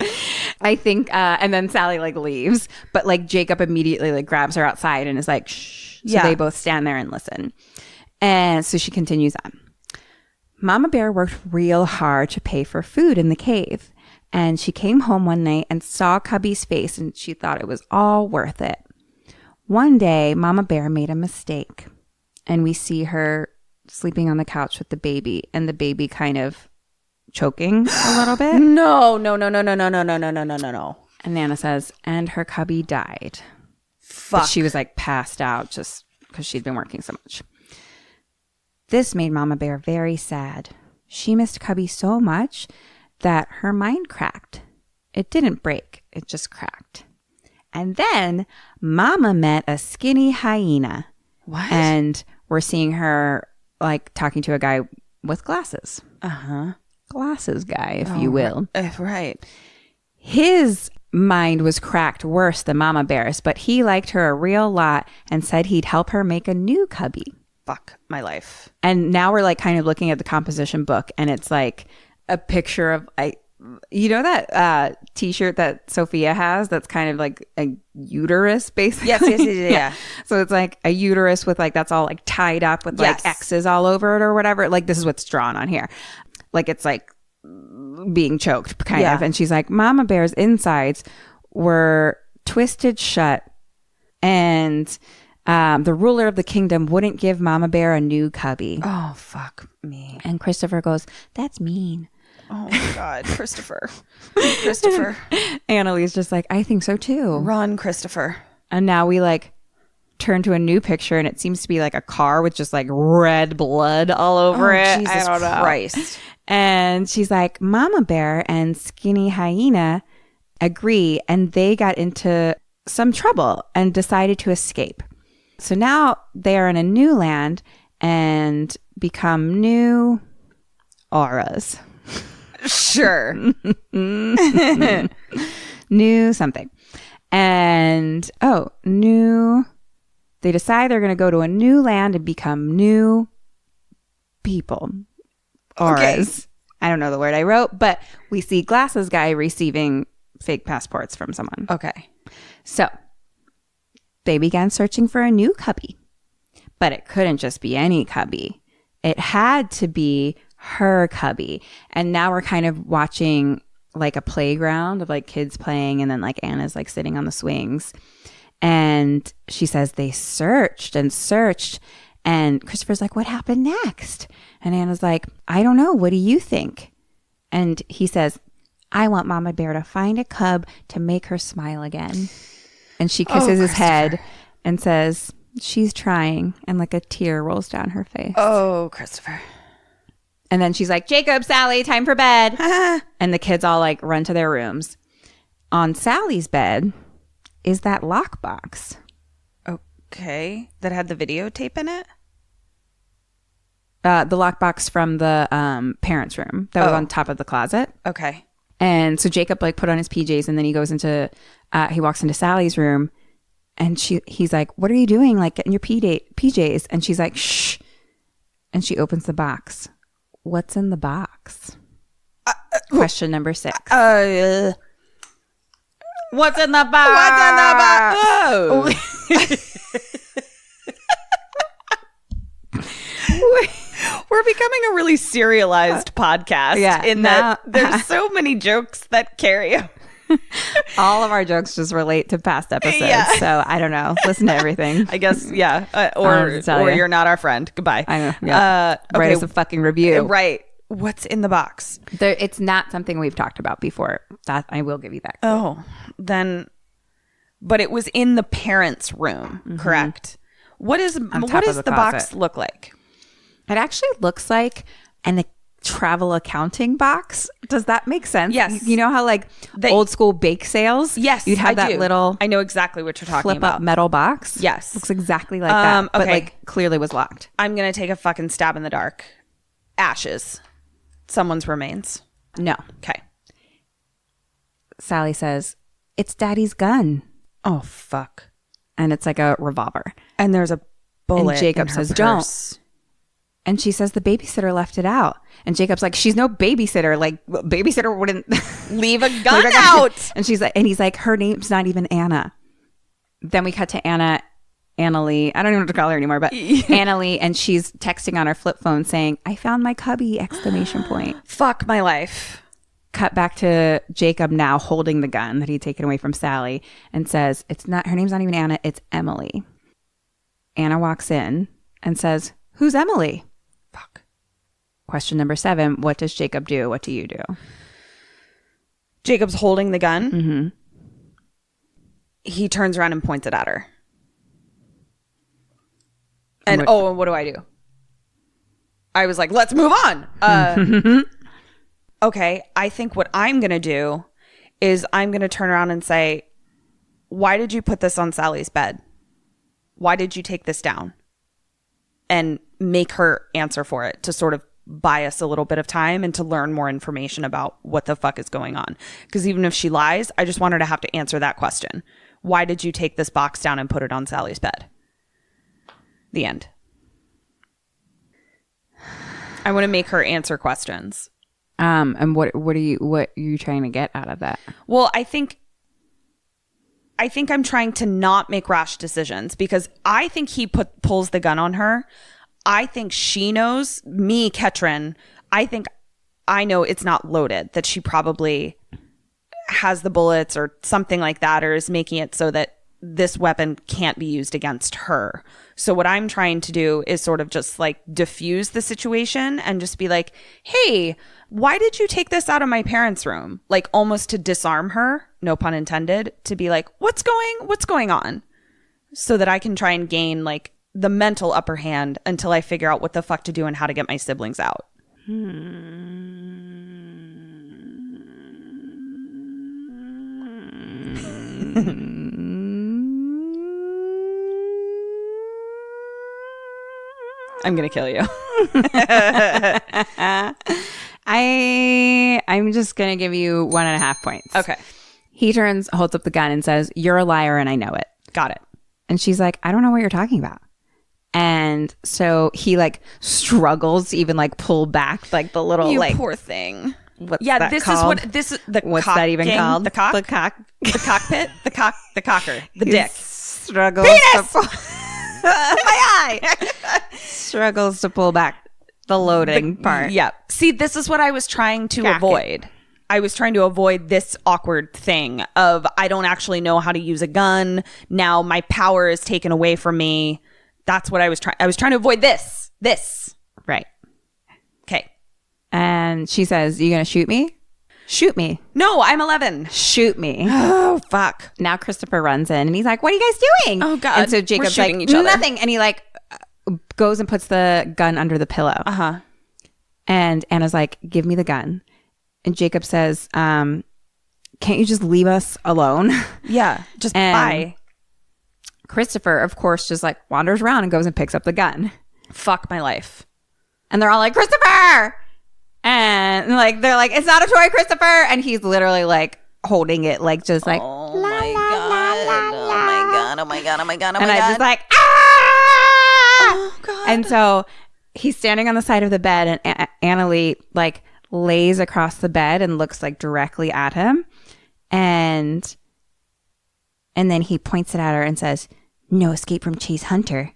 I think, and then Sally like leaves, but like Jacob immediately like grabs her outside and is like, shh. So they both stand there and listen. And so she continues on. Mama Bear worked real hard to pay for food in the cave. And she came home one night and saw Cubby's face and she thought it was all worth it. One day, Mama Bear made a mistake. And we see her sleeping on the couch with the baby and the baby kind of choking a little bit. No. And Nana says, and her cubby died. Fuck. But she was like passed out just because she'd been working so much. This made Mama Bear very sad. She missed Cubby so much that her mind cracked. It didn't break. It just cracked. And then Mama met a skinny hyena. What? And we're seeing her like talking to a guy with glasses. Uh-huh. Glasses guy, if you will. Right. His mind was cracked worse than Mama Bear's, but he liked her a real lot and said he'd help her make a new cubby. Fuck my life. And now we're like kind of looking at the composition book and it's like a picture of you know that t-shirt that Sophia has that's kind of like a uterus basically. Yes. Yeah. So it's like a uterus with like that's all like tied up with like X's all over it or whatever. Like this is what's drawn on here. Like it's like being choked kind of. And she's like, Mama Bear's insides were twisted shut and the ruler of the kingdom wouldn't give Mama Bear a new cubby. Oh, fuck me. And Christopher goes, that's mean. Oh, my God. Christopher. Annalie's just like, I think so too. Run, Christopher. And now we like turn to a new picture and it seems to be like a car with just like red blood all over it. Jesus I don't know. Christ. And she's like, Mama Bear and Skinny Hyena agree and they got into some trouble and decided to escape. So now they are in a new land and become new auras. Sure. New something. And, they decide they're going to go to a new land and become new people. Auras. Okay. I don't know the word I wrote, but we see Glasses Guy receiving fake passports from someone. Okay. So they began searching for a new cubby, but it couldn't just be any cubby. It had to be her cubby. And now we're kind of watching like a playground of like kids playing. And then like Anna's like sitting on the swings. And she says they searched and searched. And Christopher's like, what happened next? And Anna's like, I don't know. What do you think? And he says, I want Mama Bear to find a cub to make her smile again. And she kisses his head and says, she's trying. And like a tear rolls down her face. Oh, Christopher. And then she's like, Jacob, Sally, time for bed. And the kids all like run to their rooms. On Sally's bed is that lockbox. Okay. That had the videotape in it? The lockbox from the parents' room that was on top of the closet. Okay. And so Jacob like put on his PJs and then he goes into, he walks into Sally's room and he's like, what are you doing? Like get in your PJs. And she's like, shh. And she opens the box. What's in the box? Question number 6. What's in the box? What's in the box? Oh. We're becoming a really serialized podcast. Yeah, in that there's so many jokes that carry. All of our jokes just relate to past episodes. Yeah. So I don't know. Listen to everything. I guess, yeah. Or you're not our friend. Goodbye. I know. Yeah. Write us a fucking review. Right. What's in the box? It's not something we've talked about before. That I will give you that. Oh, then. But it was in the parents' room, correct? What does the box look like? It actually looks like a travel accounting box. Does that make sense? Yes. You know how like the old school bake sales? Yes, you'd have that little. I know exactly what you're talking flip about. Up metal box. Yes, looks exactly like that. But like clearly was locked. I'm gonna take a fucking stab in the dark. Ashes. Someone's remains. No. Okay. Sally says, "It's Daddy's gun." Oh, fuck. And it's like a revolver. And there's a bullet. And Jacob in her says, purse. "Don't." And she says the babysitter left it out. And Jacob's like, "She's no babysitter. Like, babysitter wouldn't Leave a gun out. And he's like, "Her name's not even Anna." Then we cut to Annalie. I don't even know what to call her anymore, but Annalie, and she's texting on her flip phone saying, "I found my cubby!" ! Fuck my life. Cut back to Jacob now holding the gun that he'd taken away from Sally and says, her name's not even Anna, it's Emelie. Anna walks in and says, "Who's Emelie?" Fuck. Question number 7. What does Jacob do? What do you do? Jacob's holding the gun. Mm-hmm. He turns around and points it at her. And what do I do? I was like, let's move on. Okay, I think what I'm going to do is I'm going to turn around and say, "Why did you put this on Sally's bed? Why did you take this down?" And make her answer for it to sort of buy us a little bit of time and to learn more information about what the fuck is going on. Because even if she lies, I just want her to have to answer that question. Why did you take this box down and put it on Sally's bed? The end. I want to make her answer questions. And what are you trying to get out of that? Well, I think I'm trying to not make rash decisions because I think he pulls the gun on her. I think she knows, me, Ketrin, I think I know it's not loaded, that she probably has the bullets or something like that, or is making it so that this weapon can't be used against her. So what I'm trying to do is sort of just like diffuse the situation and just be like, "Hey, why did you take this out of my parents' room?" Like almost to disarm her, no pun intended, to be like, what's going on? So that I can try and gain like the mental upper hand until I figure out what the fuck to do and how to get my siblings out. I'm gonna kill you. I'm just gonna give you 1.5 points. Okay. He holds up the gun and says, "You're a liar and I know it." Got it. And she's like, "I don't know what you're talking about." And so he like struggles to even like pull back like the little You like poor thing. what's Yeah, that this called? is what this is the What's cock that even gang? called? The cock? The cock. The cockpit? The cocker. The He dick. struggles Penis! to my eye struggles to pull back the loading part. Yeah. See, this is what I was trying to Cock it. avoid. I was trying to avoid this awkward thing of I don't actually know how to use a gun. Now my power is taken away from me. That's what I was trying. I was trying to avoid this. Right. Okay. And she says, "You gonna shoot me? Shoot me. No, I'm 11. Shoot me." Oh, fuck. Now Christopher runs in and he's like, "What are you guys doing?" Oh, God. And so We're Jacob's like, shooting each other. "Nothing." And he like goes and puts the gun under the pillow. Uh-huh. And Anna's like, "Give me the gun." And Jacob says, "Can't you just leave us alone?" Yeah. Just And bye. Christopher, of course, just like wanders around and goes and picks up the gun. Fuck my life. And they're all like, "Christopher!" And like they're like, "It's not a toy, Christopher!" And he's literally like holding it, like just like, Oh my God. Oh my God. Oh my God. Oh my God. Oh my and God. I'm just like, "Ah!" Oh, God. And so he's standing on the side of the bed, and Annalie like lays across the bed and looks like directly at him, and then he points it at her and says, "No escape from Chase Hunter,"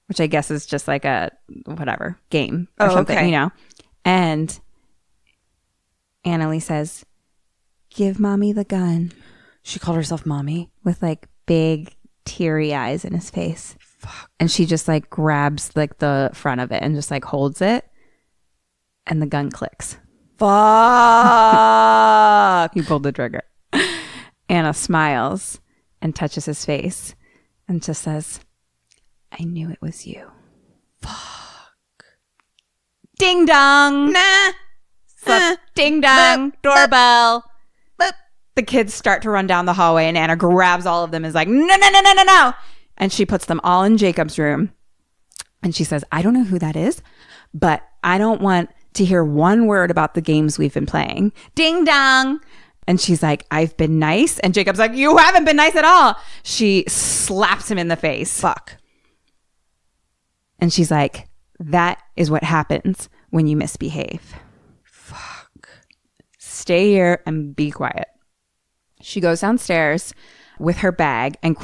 which I guess is just like a whatever game or something, okay. you know. And Annalie says, "Give mommy the gun," She called herself mommy. with like big teary eyes in his face. Fuck. And she just like grabs like the front of it and just like holds it, and the gun clicks. Fuck. He pulled the trigger. Anna smiles and touches his face and just says, "I knew it was you." Ding dong. Nah. Ding dong. Doorbell. The kids start to run down the hallway, and Anna grabs all of them and is like, "No, no, no, no, no, no." And she puts them all in Jacob's room. And she says, "I don't know who that is, but I don't want to hear one word about the games we've been playing." Ding dong. And she's like, I've been nice. And Jacob's like, you haven't been nice at all. She slaps him in the face. Fuck. And she's like, that is what happens when you misbehave. Fuck. Stay here and be quiet. She goes downstairs with her bag and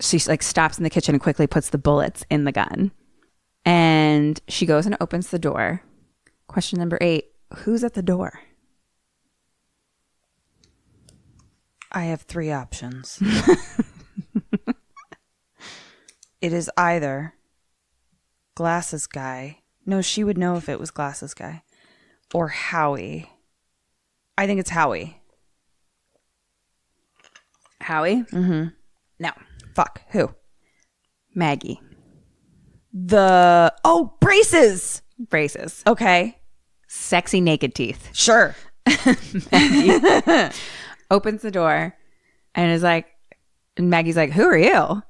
she like stops in the kitchen and quickly puts the bullets in the gun. And she goes and opens the door. Question number 8, who's at the door? I have 3 options. It is either Glasses Guy. No, she would know if it was Glasses Guy. Or Howie. I think it's Howie. Howie? Mm-hmm. No. Fuck. Who? Maggie. Braces. Braces. Okay. Sexy naked teeth. Sure. Maggie opens the door and Maggie's like, who are you?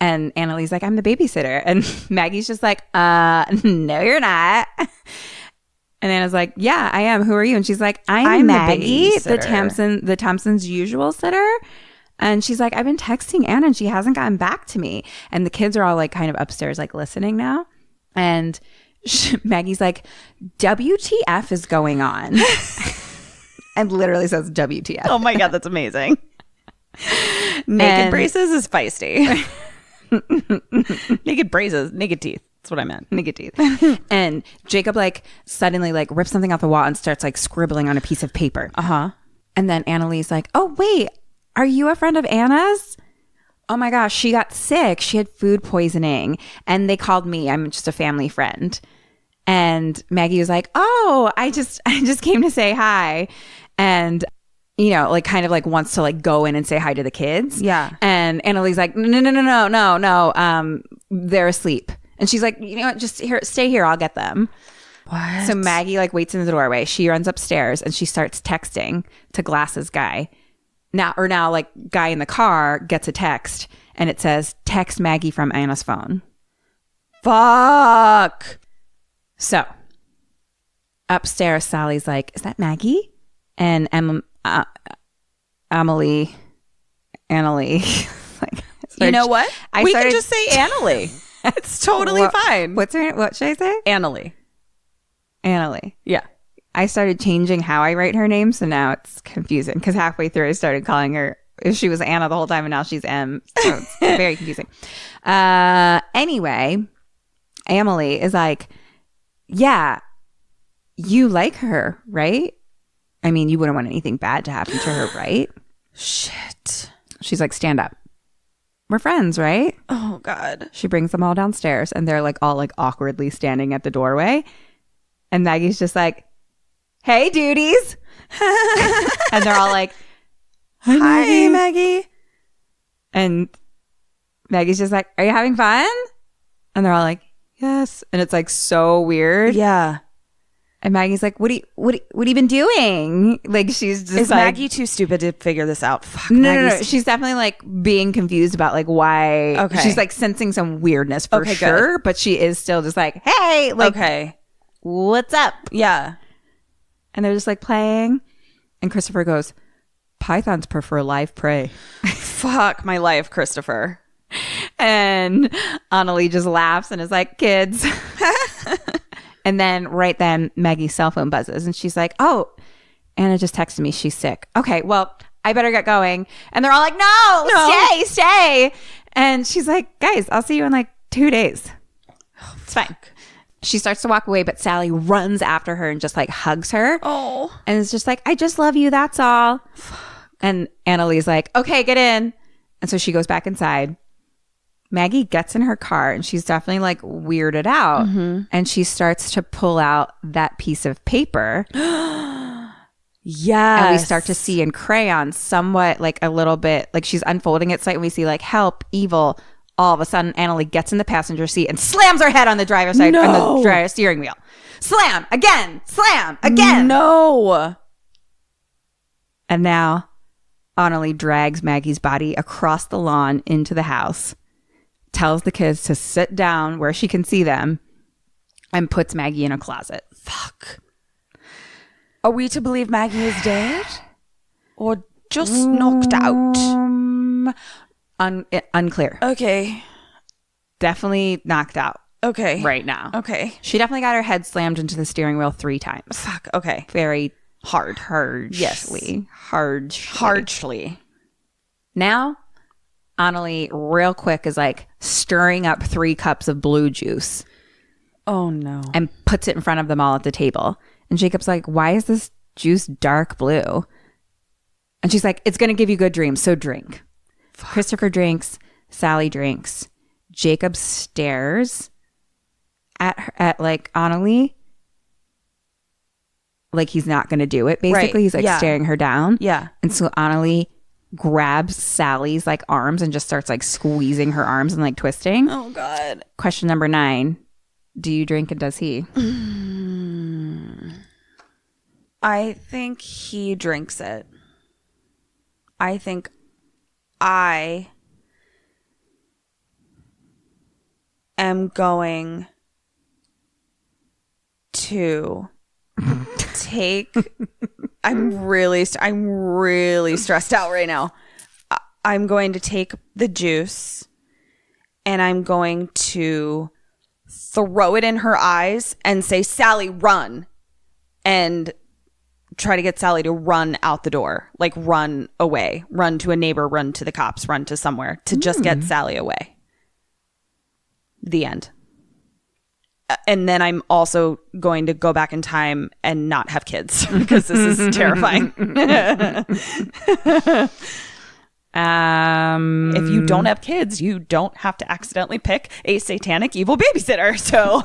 And Annalie's like, I'm the babysitter. And Maggie's just like, no, you're not. And Anna's like, yeah, I am. Who are you? And she's like, I'm Maggie, the Thompsons' usual sitter. And she's like, I've been texting Anna and she hasn't gotten back to me. And the kids are all like kind of upstairs, like listening now. And Maggie's like, WTF is going on? And literally says WTF. Oh my God, that's amazing. Naked braces is feisty. Naked braces, naked teeth. That's what I meant. Naked teeth. And Jacob like suddenly like rips something off the wall and starts like scribbling on a piece of paper. Uh-huh. And then Annalie's like, oh, wait, are you a friend of Anna's? Oh my gosh, she got sick. She had food poisoning. And they called me. I'm just a family friend. And Maggie was like, oh, I just came to say hi. And, you know, like kind of like wants to like go in and say hi to the kids. Yeah. And Annalie's like, no. They're asleep. And she's like, you know what, just stay here. I'll get them. What? So Maggie like waits in the doorway. She runs upstairs and she starts texting to Glasses Guy. Now like guy in the car gets a text and it says, text Maggie from Anna's phone. Fuck. So upstairs, Sally's like, is that Maggie? And Emelie, like, you know what? We can just say Emelie. It's totally fine. What should I say? Emelie. Yeah. I started changing how I write her name, so now it's confusing because halfway through I started calling her, if she was Anna the whole time and now she's M. So it's very confusing. Anyway, Emelie is like, yeah, you like her, right? I mean, you wouldn't want anything bad to happen to her, right? Shit. She's like, stand up. We're friends, right? Oh, God. She brings them all downstairs and they're like all like awkwardly standing at the doorway. And Maggie's just like, hey, duties. And they're all like, hi, Maggie. And Maggie's just like, are you having fun? And they're all like, yes. And it's like so weird. Yeah. And Maggie's like, what have you been doing? Like, she's just is like, Maggie too stupid to figure this out? Fuck, no. She's definitely like being confused about like why. Okay. She's like sensing some weirdness for sure. Good. But she is still just like, hey, like, okay, what's up? Yeah. And they're just like playing. And Christopher goes, pythons prefer live prey. Fuck my life, Christopher. And Annalie just laughs and is like, kids. And then right then Maggie's cell phone buzzes and she's like, oh, Anna just texted me. She's sick. Okay, well, I better get going. And they're all like, no. Stay. And she's like, guys, I'll see you in like 2 days. It's fine. She starts to walk away, but Sally runs after her and just like hugs her. Oh. And it's just like, I just love you. That's all. And Annalie's like, okay, get in. And so she goes back inside. Maggie gets in her car and she's definitely like weirded out. Mm-hmm. And she starts to pull out that piece of paper. Yes. And we start to see in crayon somewhat like a little bit, like she's unfolding it slightly and we see like help, evil. All of a sudden, Annalie gets in the passenger seat and slams her head on the driver's side, on the driver's steering wheel. Slam again. No. And now Annalie drags Maggie's body across the lawn into the house, tells the kids to sit down where she can see them, and puts Maggie in a closet. Fuck. Are we to believe Maggie is dead? Or just knocked out? Unclear. Okay. Definitely knocked out. Okay. Right now. Okay. She definitely got her head slammed into the steering wheel 3 times. Fuck. Okay. Very Hard. harshly. Yes. Harshly. Now, Annalie, real quick, is like stirring up 3 cups of blue juice Oh, no. and puts it in front of them all at the table. And Jacob's like, why is this juice dark blue? And she's like, it's going to give you good dreams, so drink. Fuck. Christopher drinks. Sally drinks. Jacob stares at like Annalie like he's not going to do it, basically. Right. He's like staring her down. Yeah. And so Annalie grabs Sally's like arms and just starts like squeezing her arms and like twisting. Oh, God. Question number 9. Do you drink and does he? I think he drinks it. I think I am going to take I'm really stressed out right now. I'm going to take the juice and I'm going to throw it in her eyes and say, Sally, run. And try to get Sally to run out the door, like run away, run to a neighbor, run to the cops, run to somewhere to just get Sally away. The end. And then I'm also going to go back in time and not have kids because this is terrifying. If you don't have kids, you don't have to accidentally pick a satanic evil babysitter. So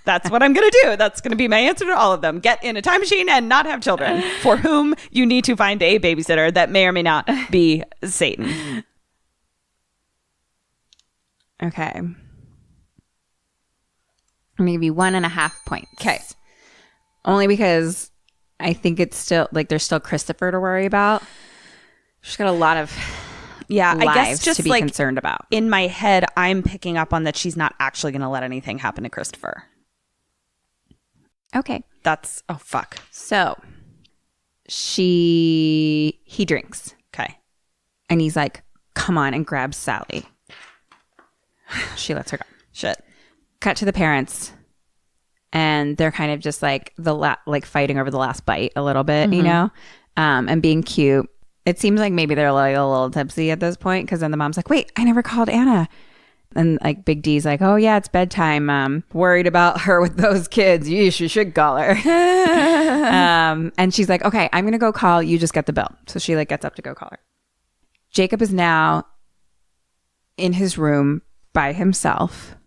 that's what I'm going to do. That's going to be my answer to all of them. Get in a time machine and not have children, for whom you need to find a babysitter that may or may not be Satan. Okay. I'm going to give you 1.5 points. Okay. Only because I think it's still like there's still Christopher to worry about. She's got a lot of I guess lives just to be like concerned about. in my head, I'm picking up on that she's not actually going to let anything happen to Christopher. Okay. That's oh fuck. So he drinks. Okay. And he's like, come on, and grabs Sally. She lets her go. Shit. Cut to the parents. And they're kind of just like like fighting over the last bite a little bit, you know, and being cute. It seems like maybe they're like a little tipsy at this point because then the mom's like, wait, I never called Anna. And like Big D's like, oh, yeah, it's bedtime. Worried about her with those kids. You should call her. And she's like, okay, I'm going to go call. You just get the bill. So she like gets up to go call her. Jacob is now in his room by himself.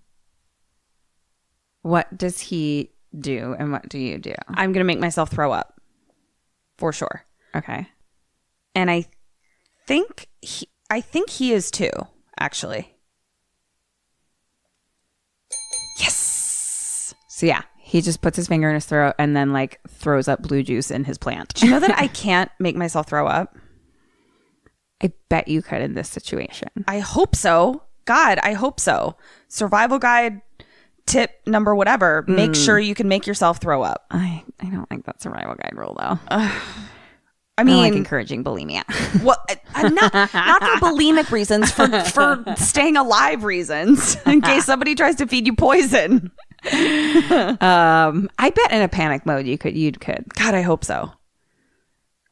What does he do and what do you do? I'm going to make myself throw up. For sure. Okay. And I think he is too, actually. Yes. So yeah, he just puts his finger in his throat and then like throws up blue juice in his plant. Do you know that I can't make myself throw up? I bet you could in this situation. I hope so. God, I hope so. Survival guide tip number whatever. Make sure you can make yourself throw up. I don't like that survival guide rule though. I mean, I like encouraging bulimia. Well, not for bulimic reasons, for staying alive reasons, in case somebody tries to feed you poison. I bet in a panic mode you could. God, I hope so.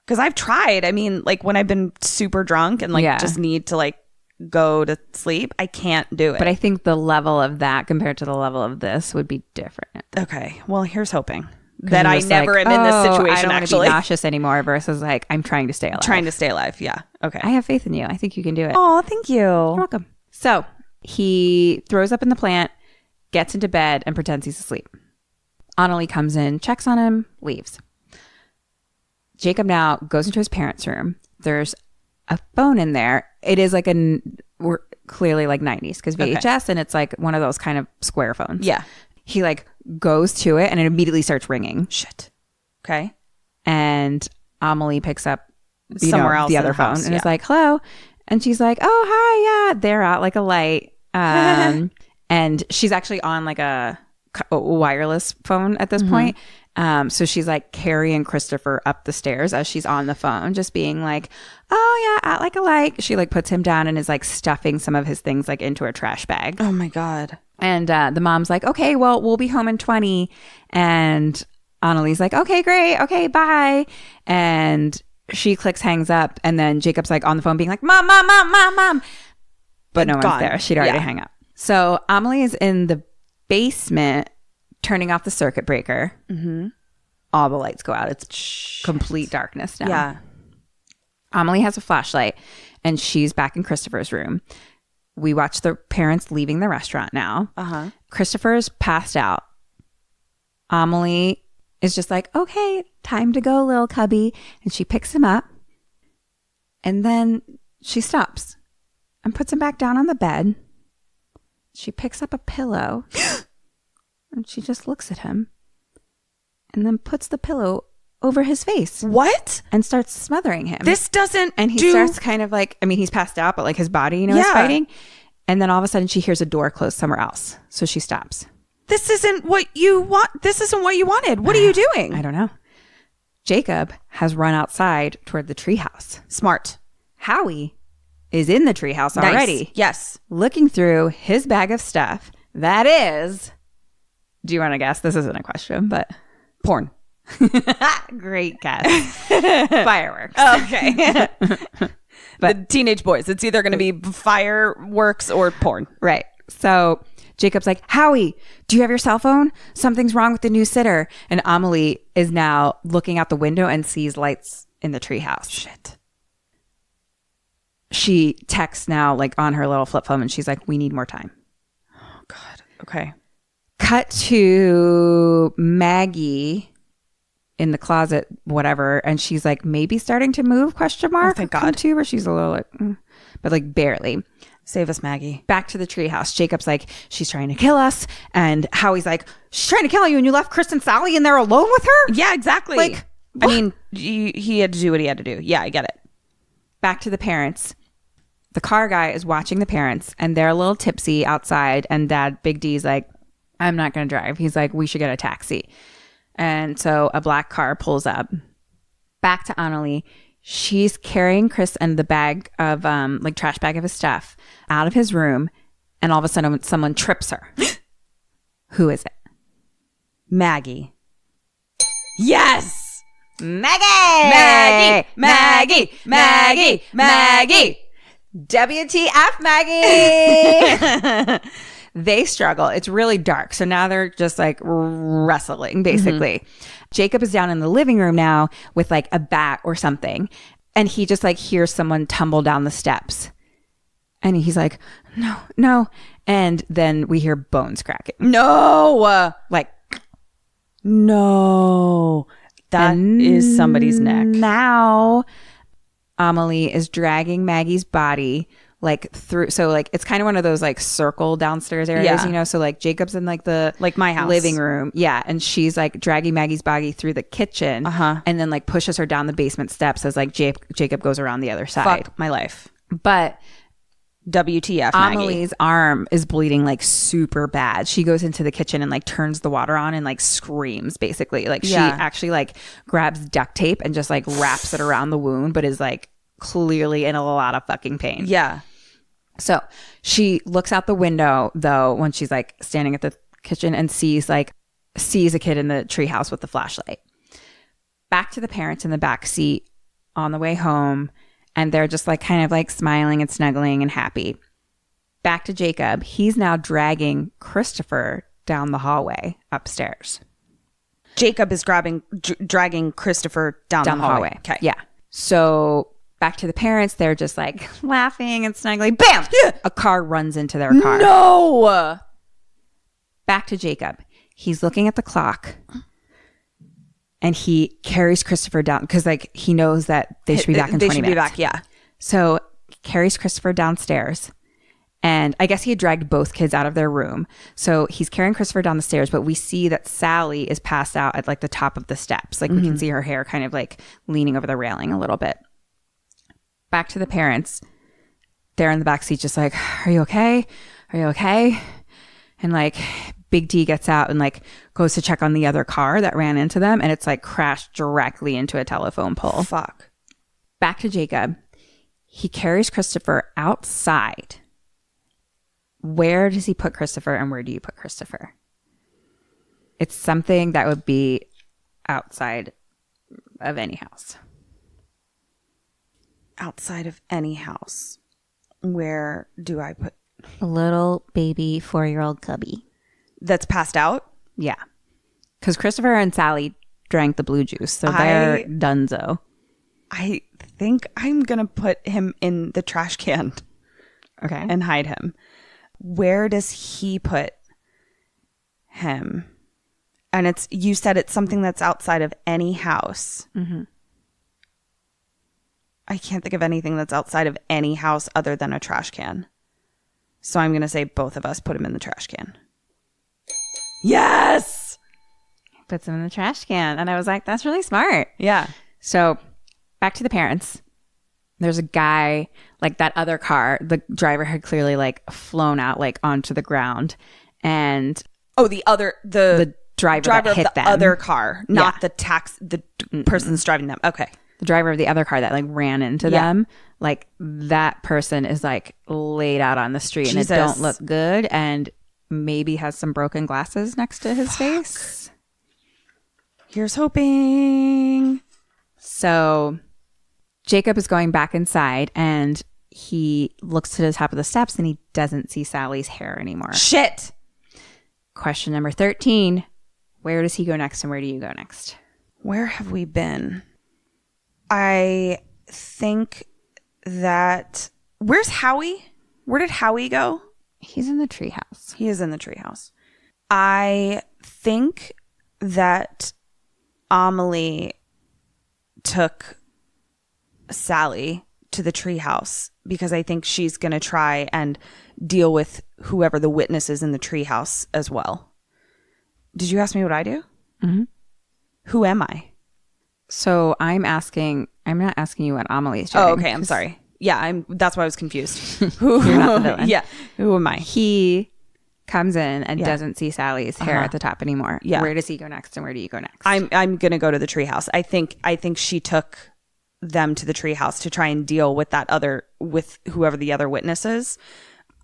Because I've tried. I mean, like when I've been super drunk and like just need to like go to sleep, I can't do it. But I think the level of that compared to the level of this would be different. Okay, well, here's hoping that I never am in this situation. I don't actually want to be nauseous anymore versus like I'm trying to stay alive. Trying to stay alive. Yeah. Okay. I have faith in you. I think you can do it. Oh, thank you. You're welcome. So he throws up in the plant, gets into bed, and pretends he's asleep. Annalie comes in, checks on him, leaves. Jacob now goes into his parents' room. There's a phone in there. It is like we're clearly like 90s because VHS, and it's like one of those kind of square phones. Yeah. He like goes to it and it immediately starts ringing. Shit. Okay. And Emelie picks up somewhere else the other phone house, and is like, hello. And she's like, oh, hi. Yeah. They're out like a light. And she's actually on like a wireless phone at this point. So she's like carrying Christopher up the stairs as she's on the phone, just being like, oh yeah, act like a like. She like puts him down and is like stuffing some of his things like into a trash bag. Oh my God. And the mom's like, okay, well, we'll be home in 20. And Annalie's like, okay, great. Okay, bye. And she clicks, hangs up. And then Jacob's like on the phone being like, mom. But no one's Gone. there. She'd already Yeah. hung up. So Amelie is in the basement turning off the circuit breaker. Mm-hmm. All the lights go out. It's complete darkness now. Yeah. Amelie has a flashlight and she's back in Christopher's room. We watch the parents leaving the restaurant now. Uh-huh. Christopher's passed out. Amelie is just like, okay, time to go, little cubby. And she picks him up. And then she stops and puts him back down on the bed. She picks up a pillow and she just looks at him and then puts the pillow over his face What? and starts smothering him. This doesn't And he starts kind of like, I mean, he's passed out, but like his body, is Yeah. fighting. And then all of a sudden she hears a door close somewhere else. So she stops. This isn't what you want. This isn't what you wanted. What are you doing? I don't know. Jacob has run outside toward the treehouse. Smart. Howie is in the treehouse Nice. already, Yes. looking through his bag of stuff. That is, do you want to guess? This isn't a question, but Porn. great guess. Fireworks. Okay. But the teenage boys. It's either going to be fireworks or porn. Right. So Jacob's like, Howie, do you have your cell phone? Something's wrong with the new sitter. And Amelie is now looking out the window and sees lights in the treehouse. Shit. She texts now like on her little flip phone and she's like, we need more time. Oh God. Okay. Cut to Maggie in the closet, whatever. And she's like, maybe starting to move, question mark. thank Come God. to where she's a little like, but like barely. Save us, Maggie. Back to the treehouse. Jacob's like, she's trying to kill us. And Howie's like, she's trying to kill you and you left Chris and Sally in there alone with her? Yeah, exactly. Like, I mean, he had to do what he had to do. Yeah, I get it. Back to the parents. The car guy is watching the parents and they're a little tipsy outside. And Dad, Big D's like, I'm not going to drive. He's like, we should get a taxi. And so a black car pulls up. Back to Annalie. She's carrying Chris and the bag of like trash bag of his stuff out of his room. And all of a sudden someone trips her. Who is it? Maggie. Yes. Maggie! Maggie! Maggie! Maggie! WTF, Maggie! They struggle. It's really dark. So now they're just like wrestling, basically. Jacob is down in the living room now with like a bat or something. And he just like hears someone tumble down the steps. And he's like, no. And then we hear bones cracking. No. Like, No. That is somebody's neck. Now, Amelie is dragging Maggie's body like through. So like it's kind of one of those like circle downstairs areas, Yeah. So like Jacob's in like the Like my house. living room, yeah, and she's like dragging Maggie's body through the kitchen, and then like pushes her down the basement steps as like Jacob goes around the other side. Fuck my life. But WTF, Maggie. Amelie's arm is bleeding like super bad. She goes into the kitchen and like turns the water on and like screams basically. Like she actually like grabs duct tape and just like wraps it around the wound, but is like clearly in a lot of fucking pain. Yeah. So she looks out the window though when she's like standing at the kitchen and sees a kid in the treehouse with the flashlight. Back to the parents in the back seat on the way home. And they're just like kind of like smiling and snuggling and happy. Back to Jacob. He's now dragging Christopher down the hallway upstairs. Jacob is dragging Christopher down the hallway. Okay. Yeah. So back to the parents. They're just like laughing and snuggling. Bam! A car runs into their car. No. Back to Jacob. He's looking at the clock. And he carries Christopher down because like he knows that they should be back in 20 minutes. They should be back, yeah. So carries Christopher downstairs. And I guess he had dragged both kids out of their room. So he's carrying Christopher down the stairs, but we see that Sally is passed out at like the top of the steps. Like we can see her hair kind of like leaning over the railing a little bit. Back to the parents. They're in the back seat just like, are you okay? Are you okay? And like Big T gets out and like goes to check on the other car that ran into them, and it's like crashed directly into a telephone pole. Fuck. Back to Jacob. He carries Christopher outside. Where does he put Christopher, and where do you put Christopher? It's something that would be outside of any house. Outside of any house. Where do I put? A little baby 4-year-old cubby. That's passed out? Yeah. Because Christopher and Sally drank the blue juice, so they're donezo. I think I'm going to put him in the trash can. Okay. And hide him. Where does he put him? And you said it's something that's outside of any house. Mm-hmm. I can't think of anything that's outside of any house other than a trash can. So I'm going to say both of us put him in the trash can. Yes! Puts him in the trash can. And I was like, that's really smart. Yeah. So back to the parents. There's a guy, like that other car, the driver had clearly like flown out like onto the ground. And the driver that of hit the them. other car, not Yeah. the person's driving them. Okay. The driver of the other car that like ran into them, like that person is like laid out on the street and it don't look good, and maybe has some broken glasses next to his face. Here's hoping. So Jacob is going back inside and he looks to the top of the steps and he doesn't see Sally's hair anymore. Shit. Question number 13. Where does he go next and where do you go next? Where have we been? I think that... Where's Howie? Where did Howie go? He's in the treehouse. He is in the treehouse. I think that Emelie took Sally to the treehouse because I think she's going to try and deal with whoever the witness is in the treehouse as well. Did you ask me what I do? Mm-hmm. Who am I? So I'm not asking you what Emelie is doing. Oh, okay. I'm sorry. Yeah, that's why I was confused. You're not the villain. Yeah. Who am I? He comes in and doesn't see Sally's hair at the top anymore. Yeah. Where does he go next and where do you go next? I'm gonna go to the treehouse. I think she took them to the treehouse to try and deal with with whoever the other witness is.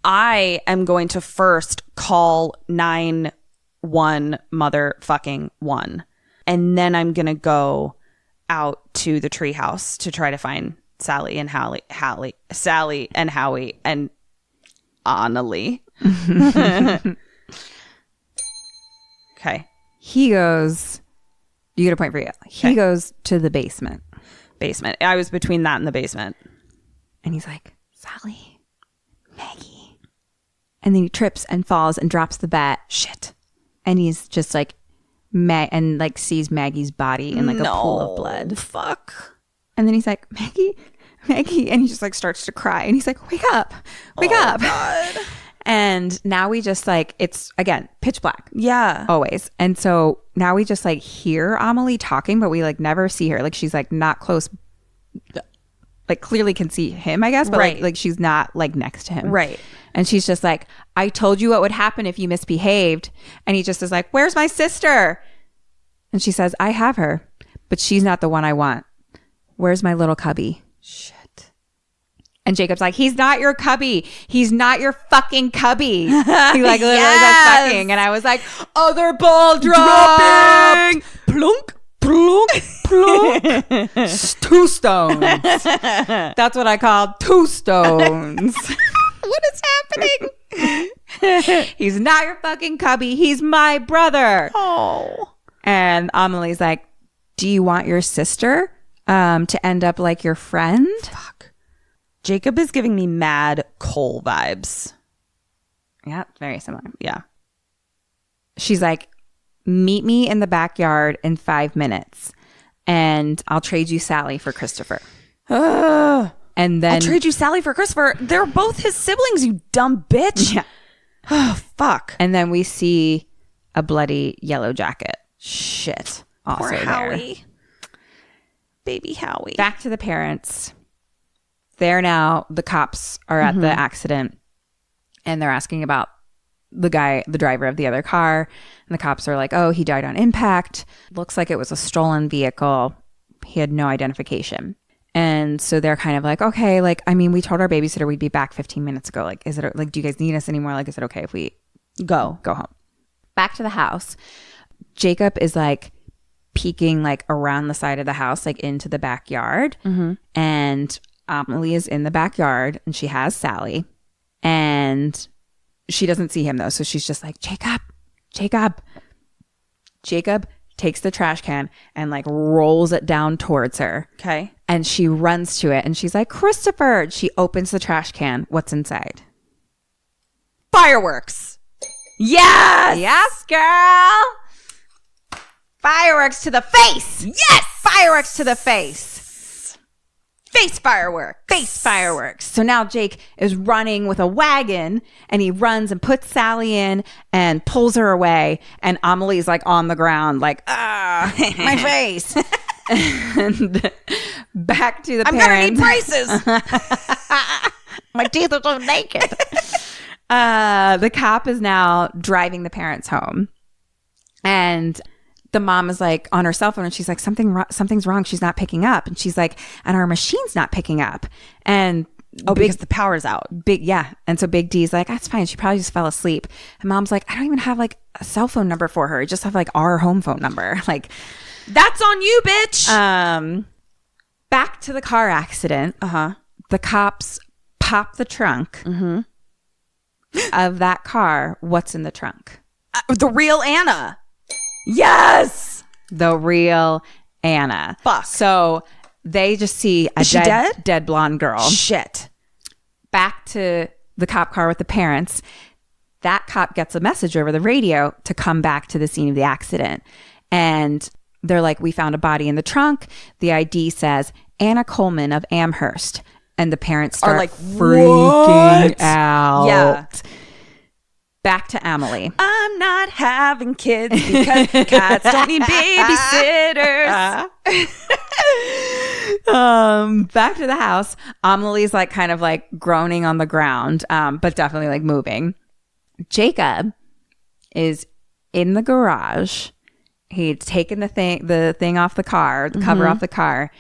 I am going to first call 911 motherfucking 1. And then I'm gonna go out to the treehouse to try to find Sally and Sally and Howie and Emelie. Okay. He goes, you get a point for you. He goes to the basement. I was between that and the basement. And he's like, Sally, Maggie. And then he trips and falls and drops the bat. Shit. And he's just like, and like sees Maggie's body in like a pool of blood. Fuck. And then he's like, Maggie. And he just like starts to cry. And he's like, wake up. God. And now we just like, it's again, pitch black. Yeah. Always. And so now we just like hear Emelie talking, but we like never see her. Like she's like not close, like clearly can see him, I guess, but right. like she's not like next to him. Right. And she's just like, I told you what would happen if you misbehaved. And he just is like, where's my sister? And she says, I have her, but she's not the one I want. Where's my little cubby? Shit. And Jacob's like, he's not your cubby. He's not your fucking cubby. He like literally said fucking. And I was like, other ball dropping. Plunk, plunk, plunk. 2 stones. That's what I call 2 stones. What is happening? He's not your fucking cubby. He's my brother. Oh. And Amelie's like, do you want your sister to end up like your friend? Fuck. Jacob is giving me mad Cole vibes. Yeah, very similar. Yeah. She's like, meet me in the backyard in 5 minutes and I'll trade you Sally for Christopher. And then I'll trade you Sally for Christopher. They're both his siblings, you dumb bitch. Yeah. Oh, fuck. And then we see a bloody yellow jacket. Shit. Also Poor there. Howie. Baby Howie. Back to the parents. There now, the cops are at the accident and they're asking about the driver of the other car. And the cops are like, oh, he died on impact. Looks like it was a stolen vehicle. He had no identification. And so they're kind of like, okay, like, I mean, we told our babysitter we'd be back 15 minutes ago. Like, is it like, do you guys need us anymore? Like, is it okay if we go home? Back to the house. Jacob is like peeking like around the side of the house, like into the backyard. And Emelie is in the backyard and she has Sally and she doesn't see him though. So she's just like, Jacob takes the trash can and like rolls it down towards her. Okay. And she runs to it and she's like, Christopher. She opens the trash can. What's inside? Fireworks. Yes. Yes, girl. Fireworks to the face. Yes. Fireworks to the face. Face fireworks. Face fireworks. So now Jake is running with a wagon and he runs and puts Sally in and pulls her away. And Amelie's like on the ground, like, my face. And back to the I'm parents. gonna need braces. My teeth are so naked. The cop is now driving the parents home. And the mom is like on her cell phone and she's like, something's wrong. She's not picking up. And she's like, and our machine's not picking up. And because the power's out. And so Big D's like, that's fine. She probably just fell asleep. And mom's like, I don't even have like a cell phone number for her. I just have like our home phone number. Like, that's on you, bitch. Back to the car accident. The cops pop the trunk of that car. What's in the trunk? The real Anna. Yes. The real Anna. Fuck. So they just see a dead blonde girl. Shit. Back to the cop car with the parents. That cop gets a message over the radio to come back to the scene of the accident. And they're like, we found a body in the trunk. The ID says Anna Coleman of Amherst. And the parents start like, freaking out. Yeah. Back to Emelie. I'm not having kids because cats don't need babysitters. Back to the house. Amelie's like kind of like groaning on the ground, but definitely like moving. Jacob is in the garage. He'd taken the thing off the car, the cover off the car.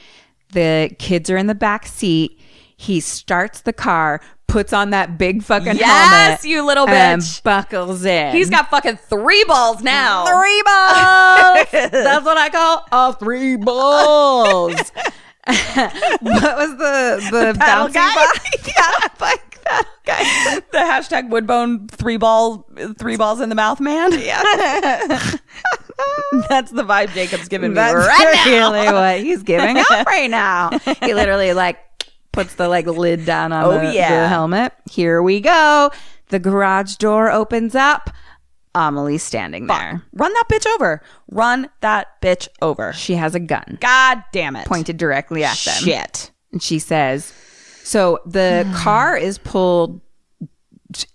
The kids are in the back seat. He starts the car, puts on that big fucking helmet. Yes, you little bitch. And buckles in. He's got fucking 3 balls now. 3 balls. That's what I call 3 balls. What was the bouncing guy? ball? Guy. The hashtag Woodbone 3 balls in the mouth man. Yeah. That's the vibe Jacob's giving me That's right really now. what he's giving up right now. He literally like puts the like lid down on the helmet. Here we go. The garage door opens up. Amelie's standing there. Run that bitch over. Run that bitch over. She has a gun. God damn it. Pointed directly at them. Shit. And she says, so the car is pulled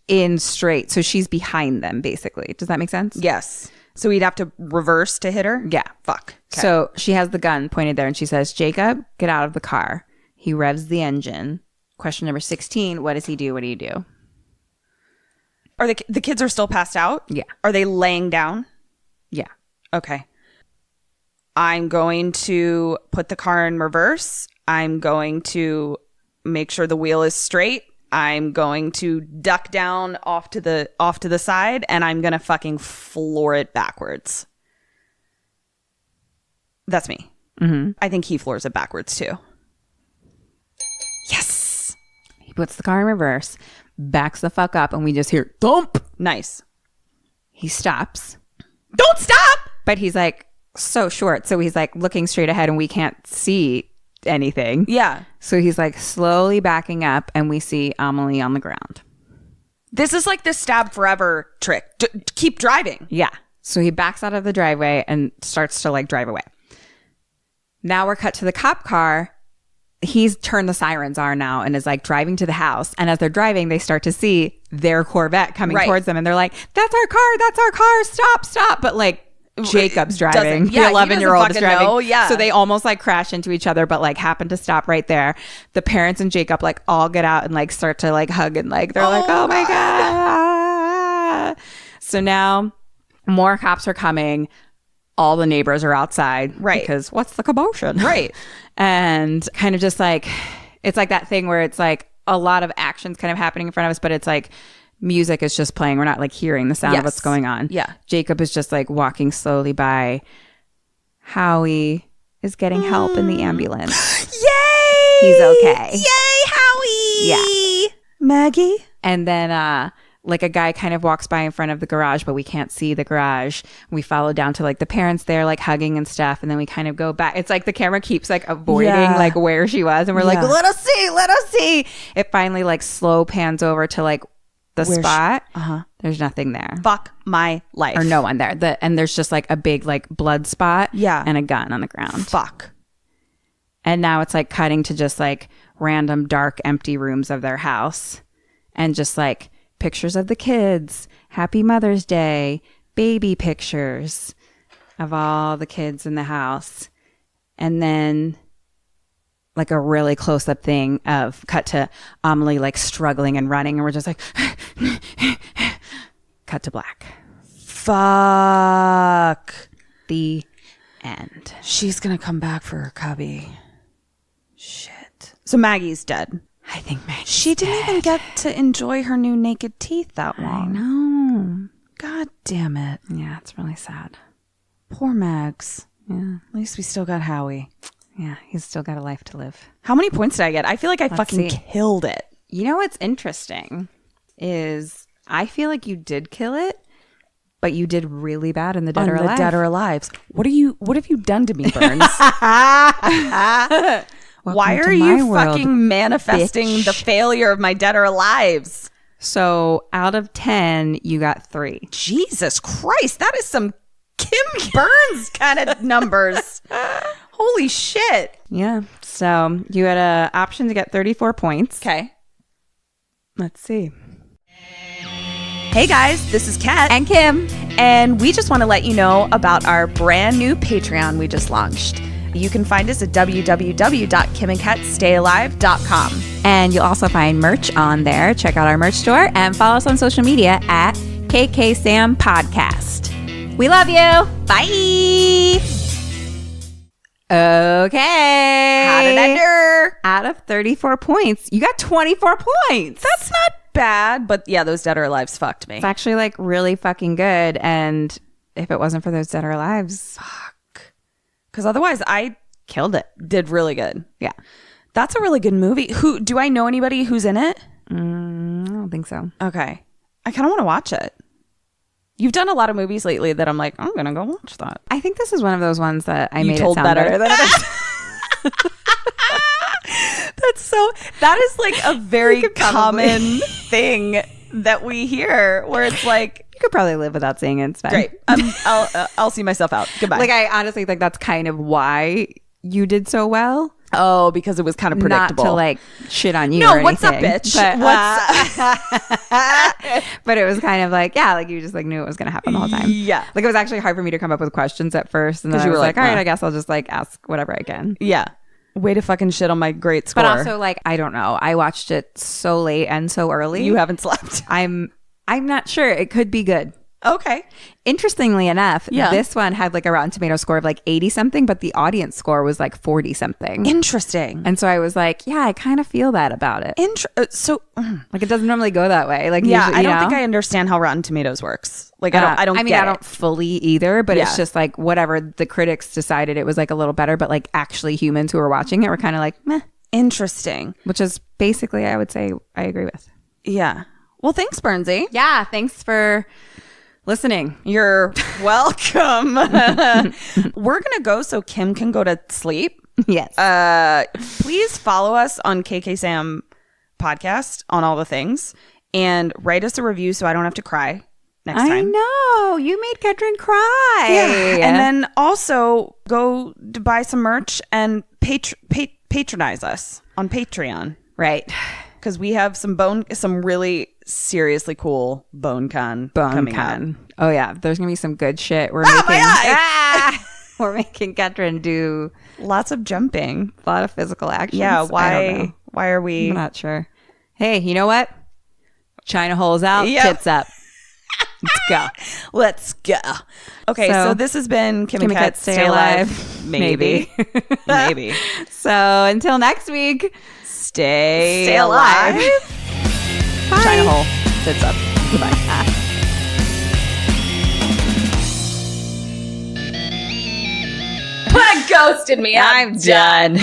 in straight. So she's behind them, basically. Does that make sense? Yes. So we'd have to reverse to hit her? Yeah. Fuck. Okay. So she has the gun pointed there and she says, Jacob, get out of the car. He revs the engine. Question number 16. What does he do? What do you do? Are the kids are still passed out? Yeah. Are they laying down? Yeah. Okay. I'm going to put the car in reverse. I'm going to make sure the wheel is straight. I'm going to duck down off to the side, and I'm going to fucking floor it backwards. That's me. Mm-hmm. I think he floors it backwards too. Yes. He puts the car in reverse, backs the fuck up, and we just hear thump. Nice. He stops. Don't stop! But he's like so short. So he's like looking straight ahead and we can't see anything. Yeah. So he's like slowly backing up and we see Emelie on the ground. This is like the stab forever trick. Keep driving. Yeah. So he backs out of the driveway and starts to like drive away. Now we're cut to the cop car. He's turned the sirens on now and is like driving to the house. And as they're driving, they start to see their Corvette coming towards them. And they're like, that's our car. Stop. But like Jacob's driving. Yeah, the 11-year-old is driving. Know, yeah. So they almost like crash into each other, but like happen to stop right there. The parents and Jacob like all get out and like start to like hug and like, they're like, oh my God. So now more cops are coming. All the neighbors are outside. Right. Because what's the commotion? Right. And kind of just like, it's like that thing where it's like a lot of actions kind of happening in front of us, but it's like music is just playing. We're not like hearing the sound of what's going on. Yeah. Jacob is just like walking slowly by. Howie is getting help in the ambulance. Yay! He's okay. Yay, Howie! Yeah. Maggie? And then like a guy kind of walks by in front of the garage, but we can't see the garage. We follow down to like the parents there, like hugging and stuff. And then we kind of go back. It's like the camera keeps like avoiding like where she was. And we're like, let us see. It finally like slow pans over to like the spot. There's nothing there. Fuck my life. Or no one there. And there's just like a big like blood spot. Yeah. And a gun on the ground. Fuck. And now it's like cutting to just like random dark empty rooms of their house. And just like pictures of the kids, Happy Mother's Day, baby pictures of all the kids in the house. And then like a really close up thing of cut to Emelie like struggling and running. And we're just like, cut to black. Fuck. The end. She's going to come back for her cubby. Shit. So Maggie's dead. I think Maggie's She didn't even get to enjoy her new naked teeth that long. I know. God damn it. Yeah, it's really sad. Poor Mags. Yeah. At least we still got Howie. Yeah, he's still got a life to live. How many points did I get? I feel like I fucking killed it. You know what's interesting is I feel like you did kill it, but you did really bad in the Dead or Alive. Dead or Alive. What have you done to me, Burns? Why are you fucking manifesting the failure of my Dead or Alives? So out of 10, you got 3. Jesus Christ, that is some Kim Burns kind of numbers. Holy shit. Yeah. So you had an option to get 34 points. Okay. Let's see. Hey guys, this is Kat And Kim. and we just want to let you know about our brand new Patreon we just launched. You can find us at www.kimandkatstayalive.com. And you'll also find merch on there. Check out our merch store and follow us on social media at kksampodcast. We love you. Bye. Okay. How did I do? Out of 34 points, you got 24 points. That's not bad, but yeah, those Dead or Alives fucked me. It's actually like really fucking good. And if it wasn't for those Dead or Alives, Because otherwise I killed it. did really good. Yeah. That's a really good movie. Who do I know anybody who's in it? I don't think so. Okay. I kind of want to watch it. You've done a lot of movies lately that I'm like, I'm going to go watch that. I think this is one of those ones that I You made told it sound better. better than it is. That is like a very could probably- common thing that we hear where it's like, You could probably live without saying it. It's fine. great. I'll see myself out. Goodbye. Like, I honestly think that's kind of why you did so well. oh, because it was kind of predictable. Not to like shit on you. No, or what's up, anything, bitch? But, What's but it was kind of like, yeah, like you just like knew it was going to happen the whole time. Yeah. Like it was actually hard for me to come up with questions at first. And then 'Cause I you was were like, like, all right, "Well." I guess I'll just like ask whatever I can. Yeah. Way to fucking shit on my great score. But also like, I don't know. I watched it so late and so early. you haven't slept. I'm not sure. It could be good. Okay. Interestingly enough, Yeah. this one had like a Rotten Tomato score of like 80 something, but the audience score was like 40 something. Interesting. And so I was like, yeah, I kind of feel that about it. Like it doesn't normally go that way. Like yeah, usually, I don't think I understand how Rotten Tomatoes works. Like I don't I mean, get I don't it. fully either, but Yeah. it's just like whatever the critics decided it was like a little better, but like actually humans who were watching it were kind of like, meh, Interesting. which is basically, I would say I agree with. Yeah. Well, thanks, Burnsy. Yeah. Thanks for listening. You're welcome. We're going to go so Kim can go to sleep. Yes. Please follow us on KKSAM podcast on all the things and write us a review so I don't have to cry next I time. know. You made Ketrin cry. Yeah. And then also go to buy some merch and patronize us on Patreon. right. Because we have some really seriously cool BoneCon coming up. Oh yeah, there's gonna be some good shit. We're my making. eye! We're making Ketrin do Lots of jumping. a lot of physical actions. Yeah, I don't why know. are we I'm not sure. Hey, you know what? China holes out, Yeah. tits up. Let's go. Let's go. Okay, so this has been Kim and Kat Stay Alive. Maybe. Maybe. So until next week, Stay alive. Bye. China hole. Tits up. Goodbye. Ghosted me. I'm done.